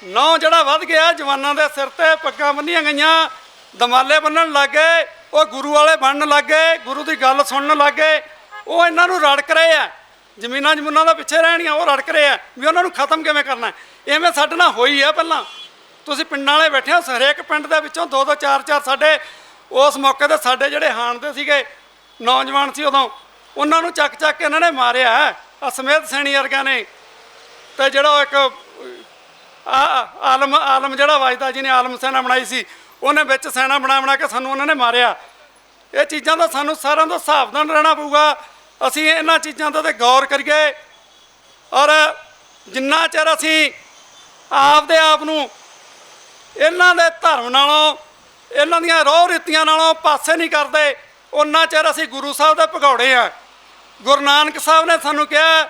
ਨਹੁੰ ਜਿਹੜਾ ਵੱਧ ਗਿਆ, ਜਵਾਨਾਂ ਦੇ ਸਿਰ ਤੇ ਪੱਗਾਂ ਬੰਨੀਆਂ ਗਈਆਂ, ਦਮਾਲੇ ਬੰਨਣ ਲੱਗ ਗਏ, ਉਹ ਗੁਰੂ ਵਾਲੇ ਬਣਨ ਲੱਗ ਗਏ, ਗੁਰੂ ਦੀ ਗੱਲ ਸੁਣਨ ਲੱਗ ਗਏ। ਉਹ ਇਹਨਾਂ ਨੂੰ ਰੜਕ ਰਹੇ ਆ, ਜ਼ਮੀਨਾਂ ਜਮੂਨਾਂ ਦਾ ਪਿੱਛੇ ਰਹਿਣੀਆਂ, ਉਹ ਰੜਕ ਰਹੇ ਆ ਵੀ ਉਹਨਾਂ ਨੂੰ ਖਤਮ ਕਿਵੇਂ ਕਰਨਾ। ਇਵੇਂ ਸਾਡੇ ਨਾਲ ਹੋਈ ਆ ਪਹਿਲਾਂ, ਤੁਸੀਂ ਪਿੰਡਾਂ ਵਾਲੇ ਬੈਠੇ ਹੋ, ਹਰੇਕ ਪਿੰਡ ਦੇ ਵਿੱਚੋਂ 2-2 4-4 ਸਾਡੇ ਉਸ ਮੌਕੇ 'ਤੇ ਸਾਡੇ ਜਿਹੜੇ ਹਾਣਦੇ ਸੀਗੇ ਨੌਜਵਾਨ ਸੀ ਉਦੋਂ, ਉਹਨਾਂ ਨੂੰ ਚੱਕ ਕੇ ਇਹਨਾਂ ਨੇ ਮਾਰਿਆ। ਸਮੇਤ ਸੈਣੀ ਵਰਗਿਆਂ ਨੇ, ਅਤੇ ਜਿਹੜਾ ਇੱਕ ਆਲਮ ਜਿਹੜਾ ਵਾਜਦਾ ਜੀ ਨੇ ਆਲਮ ਸੈਨਾ ਬਣਾਈ ਸੀ, ਉਹਨੇ ਵਿੱਚ ਸੈਨਾ ਬਣਾ ਕੇ ਸਾਨੂੰ ਉਹਨਾਂ ਨੇ ਮਾਰਿਆ। ਇਹ ਚੀਜ਼ਾਂ ਦਾ ਸਾਨੂੰ ਸਾਰਿਆਂ ਦਾ ਸਾਵਧਾਨ ਰਹਿਣਾ ਪਊਗਾ। ਅਸੀਂ ਇਹਨਾਂ ਚੀਜ਼ਾਂ 'ਤੇ ਗੌਰ ਕਰੀਏ, ਔਰ ਜਿੰਨਾ ਚਿਰ ਅਸੀਂ ਆਪਦੇ ਆਪ ਨੂੰ ਇਹਨਾਂ ਦੇ ਧਰਮ ਨਾਲੋਂ, ਇਹਨਾਂ ਦੀਆਂ ਰੋਹ ਰੀਤੀਆਂ ਨਾਲੋਂ ਪਾਸੇ ਨਹੀਂ ਕਰਦੇ, ਉਨਾ ਚਿਰ ਅਸੀਂ ਗੁਰੂ ਸਾਹਿਬ ਦੇ ਭਗੌੜੇ ਹਾਂ। ਗੁਰੂ ਨਾਨਕ ਸਾਹਿਬ ਨੇ ਸਾਨੂੰ ਕਿਹਾ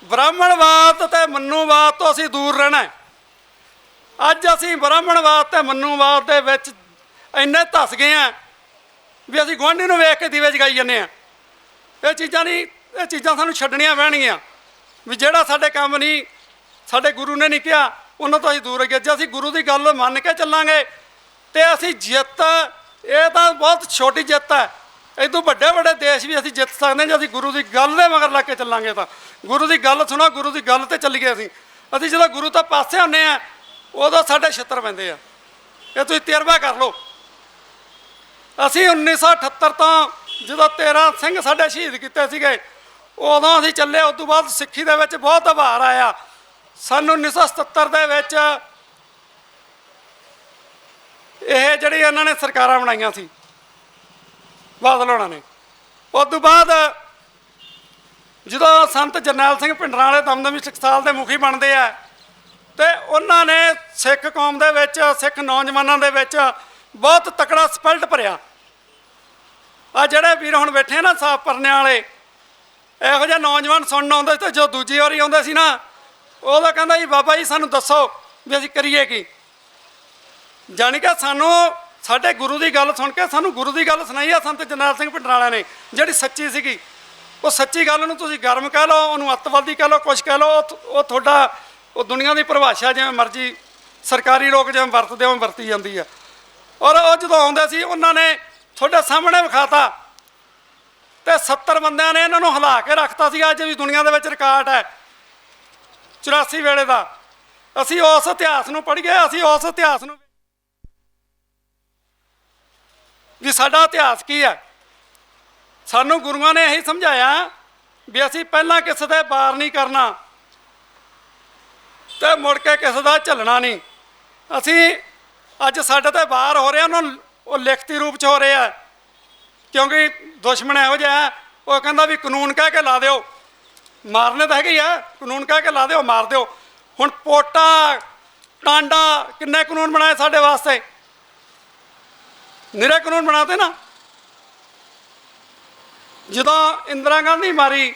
ਬ੍ਰਾਹਮਣਵਾਦ ਅਤੇ ਮਨੂਵਾਦ ਤੋਂ ਅਸੀਂ ਦੂਰ ਰਹਿਣਾ। ਅੱਜ ਅਸੀਂ ਬ੍ਰਾਹਮਣਵਾਦ ਅਤੇ ਮਨੂਵਾਦ ਦੇ ਵਿੱਚ ਇੰਨੇ ਧਸ ਗਏ ਹਾਂ ਵੀ ਅਸੀਂ ਗੁਆਂਢੀ ਨੂੰ ਵੇਖ ਕੇ ਦੀਵੇ ਜਗਾਈ ਜਾਂਦੇ ਹਾਂ। ਇਹ ਚੀਜ਼ਾਂ ਸਾਨੂੰ ਛੱਡਣੀਆਂ ਪੈਣਗੀਆਂ ਵੀ ਜਿਹੜਾ ਸਾਡੇ ਕੰਮ ਨਹੀਂ, ਸਾਡੇ ਗੁਰੂ ਨੇ ਨਹੀਂ ਕਿਹਾ, ਉਹਨਾਂ ਤੋਂ ਅਸੀਂ ਦੂਰ ਰਹੀਏ। ਜੇ ਅਸੀਂ ਗੁਰੂ ਦੀ ਗੱਲ ਮੰਨ ਕੇ ਚੱਲਾਂਗੇ ਤੇ ਅਸੀਂ ਜਿੱਤ, ਇਹ ਤਾਂ ਬਹੁਤ ਛੋਟੀ ਜਿੱਤ ਹੈ, ਇਦੋਂ ਵੱਡੇ ਦੇਸ਼ ਵੀ ਅਸੀਂ ਜਿੱਤ ਸਕਦੇ ਜੇ ਅਸੀਂ ਗੁਰੂ ਦੀ ਗੱਲ ਦੇ ਮਗਰ ਲੱਗ ਕੇ ਚੱਲਾਂਗੇ। ਤਾਂ ਗੁਰੂ ਦੀ ਗੱਲ ਸੁਣੋ, ਗੁਰੂ ਦੀ ਗੱਲ 'ਤੇ ਚੱਲੀਏ। ਅਸੀਂ ਜਦੋਂ ਗੁਰੂ ਤੋਂ ਪਾਸੇ ਹੁੰਦੇ ਹਾਂ ਉਦੋਂ ਸਾਡੇ ਛਿੱਤਰ ਪੈਂਦੇ ਆ। ਇਹ ਤੁਸੀਂ ਤਜਰਬਾ ਕਰ ਲਓ। ਅਸੀਂ 1978 ਤੋਂ ਜਦੋਂ 13 ਸਿੰਘ ਸਾਡੇ ਸ਼ਹੀਦ ਕੀਤੇ ਸੀਗੇ, ਉਦੋਂ ਅਸੀਂ ਚੱਲੇ। ਉਸ ਤੋਂ ਬਾਅਦ ਸਿੱਖੀ ਦੇ ਵਿੱਚ ਬਹੁਤ ਉਭਾਰ ਆਇਆ। ਸੰਨ 1977 ਦੇ ਵਿੱਚ ਇਹ ਜਿਹੜੀ ਇਹਨਾਂ ਨੇ ਸਰਕਾਰਾਂ ਬਣਾਈਆਂ ਸੀ ਬਾਦਲ ਹੋਣਾ ਨੇ, ਉਸ ਤੋਂ ਬਾਅਦ ਜਦੋਂ ਸੰਤ ਜਰਨੈਲ ਸਿੰਘ ਭਿੰਡਰਾਂ ਵਾਲੇ ਦਮਦਮੀ ਟਕਸਾਲ ਦੇ ਮੁਖੀ ਬਣਦੇ ਆ, ਤੇ ਉਹਨਾਂ ਨੇ ਸਿੱਖ ਕੌਮ ਦੇ ਵਿੱਚ, ਸਿੱਖ ਨੌਜਵਾਨਾਂ ਦੇ ਵਿੱਚ ਬਹੁਤ ਤਕੜਾ ਸਪਿਰਿਟ ਭਰਿਆ। ਆ ਜਿਹੜੇ ਵੀਰ ਹੁਣ ਬੈਠੇ ਨਾ ਸਾਫ ਪਰਨੇ ਵਾਲੇ, ਇਹੋ ਜਿਹੇ ਨੌਜਵਾਨ ਸੁਣਨ ਆਉਂਦੇ ਸੀ। ਤੇ ਜੋ ਦੂਜੀ ਵਾਰੀ ਆਉਂਦੇ ਸੀ ਨਾ, ਉਦੋਂ ਕਹਿੰਦਾ ਜੀ ਬਾਬਾ ਜੀ ਸਾਨੂੰ ਦੱਸੋ ਵੀ ਅਸੀਂ ਕਰੀਏ ਕੀ। ਜਾਣੀ ਕਿ ਸਾਨੂੰ ਸਾਡੇ ਗੁਰੂ ਦੀ ਗੱਲ ਸੁਣ ਕੇ ਸਾਨੂੰ ਗੁਰੂ ਦੀ ਗੱਲ ਸੁਣਾਈ ਆ ਸੰਤ ਜਰਨੈਲ ਸਿੰਘ ਭਿੰਡਰਾਂ ਵਾਲਿਆਂ ਨੇ, ਜਿਹੜੀ ਸੱਚੀ ਸੀਗੀ। ਉਹ ਸੱਚੀ ਗੱਲ ਨੂੰ ਤੁਸੀਂ ਗਰਮ ਕਹਿ ਲਓ, ਉਹਨੂੰ ਅੱਤਵਾਦੀ ਕਹਿ ਲਓ, ਕੁਛ ਕਹਿ ਲਓ, ਉਹ ਤੁਹਾਡਾ, ਉਹ ਦੁਨੀਆ ਦੀ ਪਰਿਭਾਸ਼ਾ ਜਿਵੇਂ ਮਰਜ਼ੀ ਸਰਕਾਰੀ ਲੋਕ ਜਿਵੇਂ ਵਰਤਦੇ ਉਵੇਂ ਵਰਤੀ ਜਾਂਦੀ ਆ। ਔਰ ਉਹ ਜਦੋਂ ਆਉਂਦੇ ਸੀ ਉਹਨਾਂ ਨੇ ਤੁਹਾਡੇ ਸਾਹਮਣੇ ਵਿਖਾਤਾ, ਤੇ 70 ਬੰਦਿਆਂ ਨੇ ਇਹਨਾਂ ਨੂੰ ਹਿਲਾ ਕੇ ਰੱਖਤਾ ਸੀ। ਅੱਜ ਵੀ ਦੁਨੀਆ ਦੇ ਵਿੱਚ ਰਿਕਾਰਡ ਹੈ 84 ਵੇਲੇ ਦਾ। ਅਸੀਂ ਉਸ ਇਤਿਹਾਸ ਨੂੰ ਪੜ੍ਹੀਏ, ਅਸੀਂ ਉਸ ਇਤਿਹਾਸ ਨੂੰ ਵੀ ਸਾਡਾ ਇਤਿਹਾਸ ਕੀ ਹੈ। ਸਾਨੂੰ ਗੁਰੂਆਂ ਨੇ ਇਹੀ ਸਮਝਾਇਆ ਵੀ ਅਸੀਂ ਪਹਿਲਾਂ ਕਿਸੇ ਦੇ ਬਾਰ ਨਹੀਂ ਕਰਨਾ ਤੇ ਮੁੜ ਕੇ ਕਿਸੇ ਦਾ ਝੱਲਣਾ ਨਹੀਂ। ਅਸੀਂ ਅੱਜ ਸਾਡੇ ਤੇ ਬਾਹਰ ਹੋ ਰਿਹਾ, ਉਹਨਾਂ ਉਹ ਲਿਖਤੀ ਰੂਪ 'ਚ ਹੋ ਰਿਹਾ, ਕਿਉਂਕਿ ਦੁਸ਼ਮਣ ਇਹੋ ਜਿਹਾ, ਉਹ ਕਹਿੰਦਾ ਵੀ ਕਾਨੂੰਨ ਕਹਿ ਕੇ ਲਾ ਦਿਓ, ਮਾਰਨੇ ਤਾਂ ਹੈਗੇ ਹੀ ਆ, ਕਾਨੂੰਨ ਕਹਿ ਕੇ ਲਾ ਦਿਓ, ਮਾਰ ਦਿਓ। ਹੁਣ ਪੋਟਾ ਟਾਂਡਾ ਕਿੰਨੇ ਕਾਨੂੰਨ ਬਣਾਏ ਸਾਡੇ ਵਾਸਤੇ, ਨਿਰੇ ਕਾਨੂੰਨ ਬਣਾਤੇ ਨਾ। ਜਦੋਂ ਇੰਦਰਾ ਗਾਂਧੀ ਮਾਰੀ,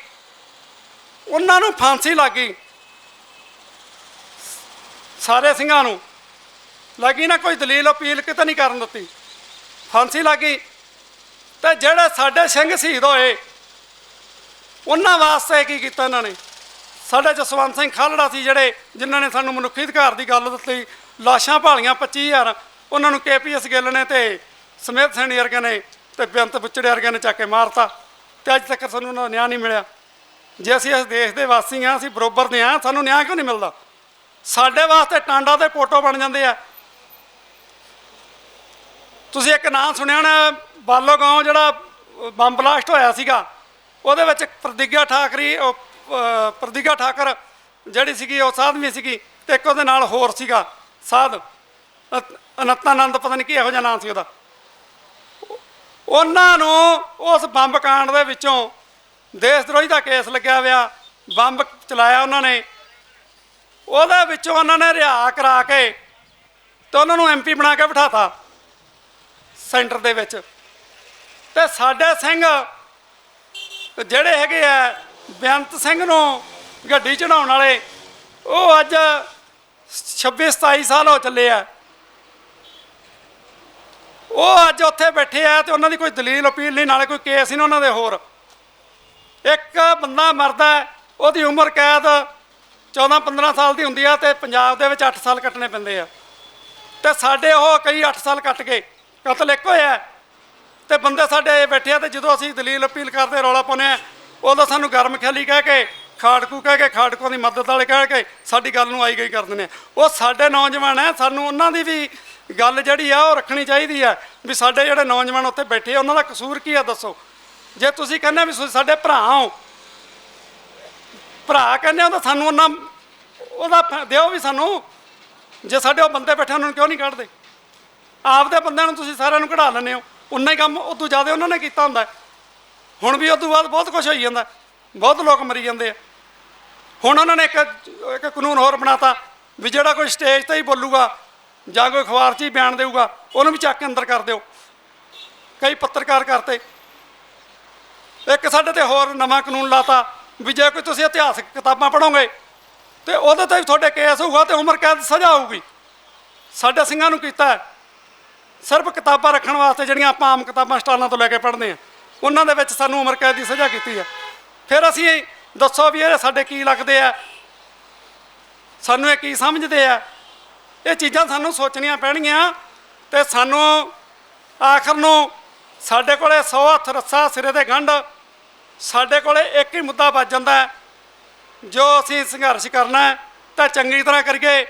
ਉਹਨਾਂ ਨੂੰ ਫਾਂਸੀ ਲੱਗ ਗਈ, ਸਾਰੇ ਸਿੰਘਾਂ ਨੂੰ ਲੱਗੀ ਨਾ, ਕੋਈ ਦਲੀਲ ਅਪੀਲ ਕਿਤੇ ਨਹੀਂ ਕਰਨ ਦਿੱਤੀ, ਫਾਂਸੀ ਲੱਗ ਗਈ। ਤੇ ਜਿਹੜੇ ਸਾਡੇ ਸਿੰਘ ਸ਼ਹੀਦ ਹੋਏ ਉਹਨਾਂ ਵਾਸਤੇ ਕੀ ਕੀਤਾ ਇਹਨਾਂ ਨੇ। ਸਾਡੇ ਜਸਵੰਤ ਸਿੰਘ ਖਾਲੜਾ ਸੀ ਜਿਹੜੇ, ਜਿਨ੍ਹਾਂ ਨੇ ਸਾਨੂੰ ਮਨੁੱਖੀ ਅਧਿਕਾਰ ਦੀ ਗੱਲ ਦਿੱਤੀ, ਲਾਸ਼ਾਂ ਭਾਲੀਆਂ 25,000, ਉਹਨਾਂ ਨੂੰ KPS ਗਿੱਲ ਨੇ ਤੇ ਸਮੇਤ ਸੈਣੀ ਵਰਗਿਆਂ ਨੇ ਤੇ ਬੇਅੰਤ ਬੁੱਚੜੇ ਵਰਗਿਆਂ ਨੇ ਚੱਕ ਕੇ ਮਾਰਤਾ, ਤੇ ਅੱਜ ਤੱਕ ਸਾਨੂੰ ਉਹਨਾਂ ਦਾ ਨਿਆਂ ਨਹੀਂ ਮਿਲਿਆ। ਜੇ ਅਸੀਂ ਇਸ ਦੇਸ਼ ਦੇ ਵਾਸੀ ਹਾਂ, ਅਸੀਂ ਬਰਾਬਰ ਦੇ ਹਾਂ, ਸਾਨੂੰ ਨਿਆਂ ਕਿਉਂ ਨਹੀਂ ਮਿਲਦਾ। ਸਾਡੇ ਵਾਸਤੇ ਟਾਂਡਾ ਦੇ ਫੋਟੋ ਬਣ ਜਾਂਦੇ ਆ। ਤੁਸੀਂ ਇੱਕ ਨਾਂ ਸੁਣਿਆ ਨਾ, ਬਾਲੋ ਗਾঁव ਜਿਹੜਾ ਬੰਬ ਬਲਾਸਟ ਹੋਇਆ ਸੀਗਾ, ਉਹਦੇ ਵਿੱਚ ਪ੍ਰਤਿੱਗਿਆ ਠਾਕਰ ਜਿਹੜੀ ਸੀਗੀ ਉਹ ਸਾਧਵੀ ਸੀਗੀ, ਤੇ ਇੱਕ ਉਹਦੇ ਨਾਲ ਹੋਰ ਸੀਗਾ ਸਾਧ ਅਨੰਤਾਨੰਦ, ਪਤਾ ਨਹੀਂ ਕੀ ਇਹੋ ਜਿਹਾ ਨਾਂ ਸੀ ਉਹਦਾ। ਉਹਨਾਂ ਨੂੰ ਉਸ ਬੰਬ ਕਾਂਡ ਦੇ ਵਿੱਚੋਂ ਦੇਸ਼ ਦਰੋਹੀ ਦਾ ਕੇਸ ਲੱਗਿਆ ਹੋਇਆ, ਬੰਬ ਚਲਾਇਆ ਉਹਨਾਂ ਨੇ, ਉਹਦੇ ਵਿੱਚੋਂ ਉਹਨਾਂ ਨੇ ਰਿਹਾ ਕਰਾ ਕੇ ਤੇ ਉਹਨਾਂ ਨੂੰ ਐਮਪੀ ਬਣਾ ਕੇ ਬਿਠਾਤਾ ਸੈਂਟਰ ਦੇ ਵਿੱਚ। ਤੇ ਸਾਡੇ ਸਿੰਘ ਜਿਹੜੇ ਹੈਗੇ ਆ ਬੇਅੰਤ ਸਿੰਘ ਨੂੰ ਗੱਡੀ ਚੜਾਉਣ ਵਾਲੇ, ਉਹ ਅੱਜ 26-27 ਸਾਲ ਹੋ ਚੱਲੇ ਆ, ਉਹ ਅੱਜ ਉੱਥੇ ਬੈਠੇ ਆ ਤੇ ਉਹਨਾਂ ਦੀ ਕੋਈ ਦਲੀਲ ਅਪੀਲ ਨਹੀਂ, ਨਾਲੇ ਕੋਈ ਕੇਸ ਨਹੀਂ ਉਹਨਾਂ ਦੇ। ਹੋਰ ਇੱਕ ਬੰਦਾ ਮਰਦਾ, ਉਹਦੀ ਉਮਰ ਕੈਦ 14-15 ਸਾਲ ਦੀ ਹੁੰਦੀ ਆ ਤੇ ਪੰਜਾਬ ਦੇ ਵਿੱਚ 8 ਸਾਲ ਕੱਟਣੇ ਪੈਂਦੇ ਆ। ਤੇ ਸਾਡੇ ਉਹ ਕਈ 8 ਸਾਲ ਕੱਟ ਗਏ, ਕਤਲ ਇੱਕ ਹੋਇਆ ਤੇ ਬੰਦੇ ਸਾਡੇ ਬੈਠੇ ਆ। ਤੇ ਜਦੋਂ ਅਸੀਂ ਦਲੀਲ ਅਪੀਲ ਕਰਦੇ ਰੌਲਾ ਪਾਉਂਦੇ ਆ, ਉਦੋਂ ਸਾਨੂੰ ਗਰਮ ਖਿਆਲੀ ਕਹਿ ਕੇ, ਖਾੜਕੂ ਕਹਿ ਕੇ, ਖਾੜਕੂਆਂ ਦੀ ਮਦਦ ਵਾਲੇ ਕਹਿ ਕੇ ਸਾਡੀ ਗੱਲ ਨੂੰ ਆਈ ਗਈ ਕਰ ਦਿੰਦੇ ਆ। ਉਹ ਸਾਡੇ ਨੌਜਵਾਨ ਹੈ, ਸਾਨੂੰ ਉਹਨਾਂ ਦੀ ਵੀ ਗੱਲ ਜਿਹੜੀ ਆ ਉਹ ਰੱਖਣੀ ਚਾਹੀਦੀ ਆ ਵੀ ਸਾਡੇ ਜਿਹੜੇ ਨੌਜਵਾਨ ਉੱਥੇ ਬੈਠੇ ਆ ਉਹਨਾਂ ਦਾ ਕਸੂਰ ਕੀ ਆ, ਦੱਸੋ। ਜੇ ਤੁਸੀਂ ਕਹਿੰਦੇ ਵੀ ਸਾਡੇ ਭਰਾ ਹੋ, ਭਰਾ ਕਹਿੰਦੇ ਹੋ ਤਾਂ ਸਾਨੂੰ ਉਹਨਾਂ ਉਹਦਾ ਦਿਓ ਵੀ ਸਾਨੂੰ। ਜੇ ਸਾਡੇ ਉਹ ਬੰਦੇ ਬੈਠੇ ਉਹਨਾਂ ਨੂੰ ਕਿਉਂ ਨਹੀਂ ਕੱਢਦੇ? ਆਪਦੇ ਬੰਦਿਆਂ ਨੂੰ ਤੁਸੀਂ ਸਾਰਿਆਂ ਨੂੰ ਕਢਾ ਲੈਂਦੇ ਹੋ, ਉਨਾ ਹੀ ਕੰਮ ਉਦੋਂ ਜ਼ਿਆਦਾ ਉਹਨਾਂ ਨੇ ਕੀਤਾ ਹੁੰਦਾ। ਹੁਣ ਵੀ ਉਦੋਂ ਬਾਅਦ ਬਹੁਤ ਕੁਛ ਹੋਈ ਜਾਂਦਾ, ਬਹੁਤ ਲੋਕ ਮਰੀ ਜਾਂਦੇ ਆ। ਹੁਣ ਉਹਨਾਂ ਨੇ ਇੱਕ ਕਾਨੂੰਨ ਹੋਰ ਬਣਾਤਾ ਵੀ ਜਿਹੜਾ ਕੋਈ ਸਟੇਜ 'ਤੇ ਹੀ ਬੋਲੂਗਾ ਜਾਂ ਕੋਈ ਅਖਬਾਰ 'ਚ ਹੀ ਬਿਆਨ ਦੇਊਗਾ ਉਹਨੂੰ ਵੀ ਚੱਕ ਕੇ ਅੰਦਰ ਕਰ ਦਿਓ। ਕਈ ਪੱਤਰਕਾਰ ਕਰਤੇ। ਇੱਕ ਸਾਡੇ 'ਤੇ ਹੋਰ ਨਵਾਂ ਕਾਨੂੰਨ ਲਾਤਾ ਵੀ ਜੇ ਕੋਈ ਤੁਸੀਂ ਇਤਿਹਾਸਕ ਕਿਤਾਬਾਂ ਪੜ੍ਹੋਗੇ ਤੇ ਉਹਦੇ 'ਤੇ ਵੀ ਤੁਹਾਡੇ ਕੇਸ ਹੋਊਗਾ ਤੇ ਉਮਰ ਕੈਦ ਸਜ਼ਾ ਹੋਊਗੀ। ਸਾਡੇ ਸਿੰਘਾਂ ਨੂੰ ਕੀਤਾ ਸਿਰਫ ਕਿਤਾਬਾਂ ਰੱਖਣ ਵਾਸਤੇ, ਜਿਹੜੀਆਂ ਆਪਾਂ ਆਮ ਕਿਤਾਬਾਂ ਸਟਾਲਾਂ ਤੋਂ ਲੈ ਕੇ ਪੜ੍ਹਦੇ ਹਾਂ, ਉਹਨਾਂ ਦੇ ਵਿੱਚ ਸਾਨੂੰ ਉਮਰ ਕੈਦ ਦੀ ਸਜ਼ਾ ਕੀਤੀ ਹੈ। ਫਿਰ ਅਸੀਂ ਦੱਸੋ ਵੀ ਇਹ ਸਾਡੇ ਕੀ ਲੱਗਦੇ ਆ, ਸਾਨੂੰ ਇਹ ਕੀ ਸਮਝਦੇ ਆ? ਇਹ ਚੀਜ਼ਾਂ ਸਾਨੂੰ ਸੋਚਣੀਆਂ ਪੈਣਗੀਆਂ। ਤੇ ਸਾਨੂੰ ਆਖਰ ਨੂੰ ਸਾਡੇ ਕੋਲੇ 100 ਹੱਥ ਰੱਸਾ ਸਿਰੇ ਦੇ ਗੰਢ, ਸਾਡੇ ਕੋਲੇ ਇੱਕ ਹੀ ਮੁੱਦਾ ਬਚ ਜਾਂਦਾ ਹੈ, ਜੋ ਅਸੀਂ ਸੰਘਰਸ਼ ਕਰਨਾ ਹੈ ਤਾਂ ਚੰਗੀ ਤਰ੍ਹਾਂ ਕਰੀਏ।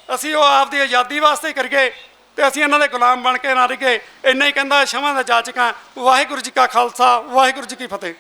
ਅਸੀਂ ਉਹ ਆਪਦੀ ਆਜ਼ਾਦੀ ਵਾਸਤੇ ਹੀ ਕਰੀਏ ਤੇ ਅਸੀਂ ਇਹਨਾਂ ਦੇ ਗੁਲਾਮ ਬਣ ਕੇ ਨਾ ਰਹੀਏ। ਇੰਨਾ ਹੀ ਕਹਿੰਦਾ, ਸ਼ਮਾਂ ਦਾ ਜਾਚਕਾਂ। ਵਾਹਿਗੁਰੂ ਜੀ ਕਾ ਖਾਲਸਾ, ਵਾਹਿਗੁਰੂ ਜੀ ਕੀ ਫਤਿਹ।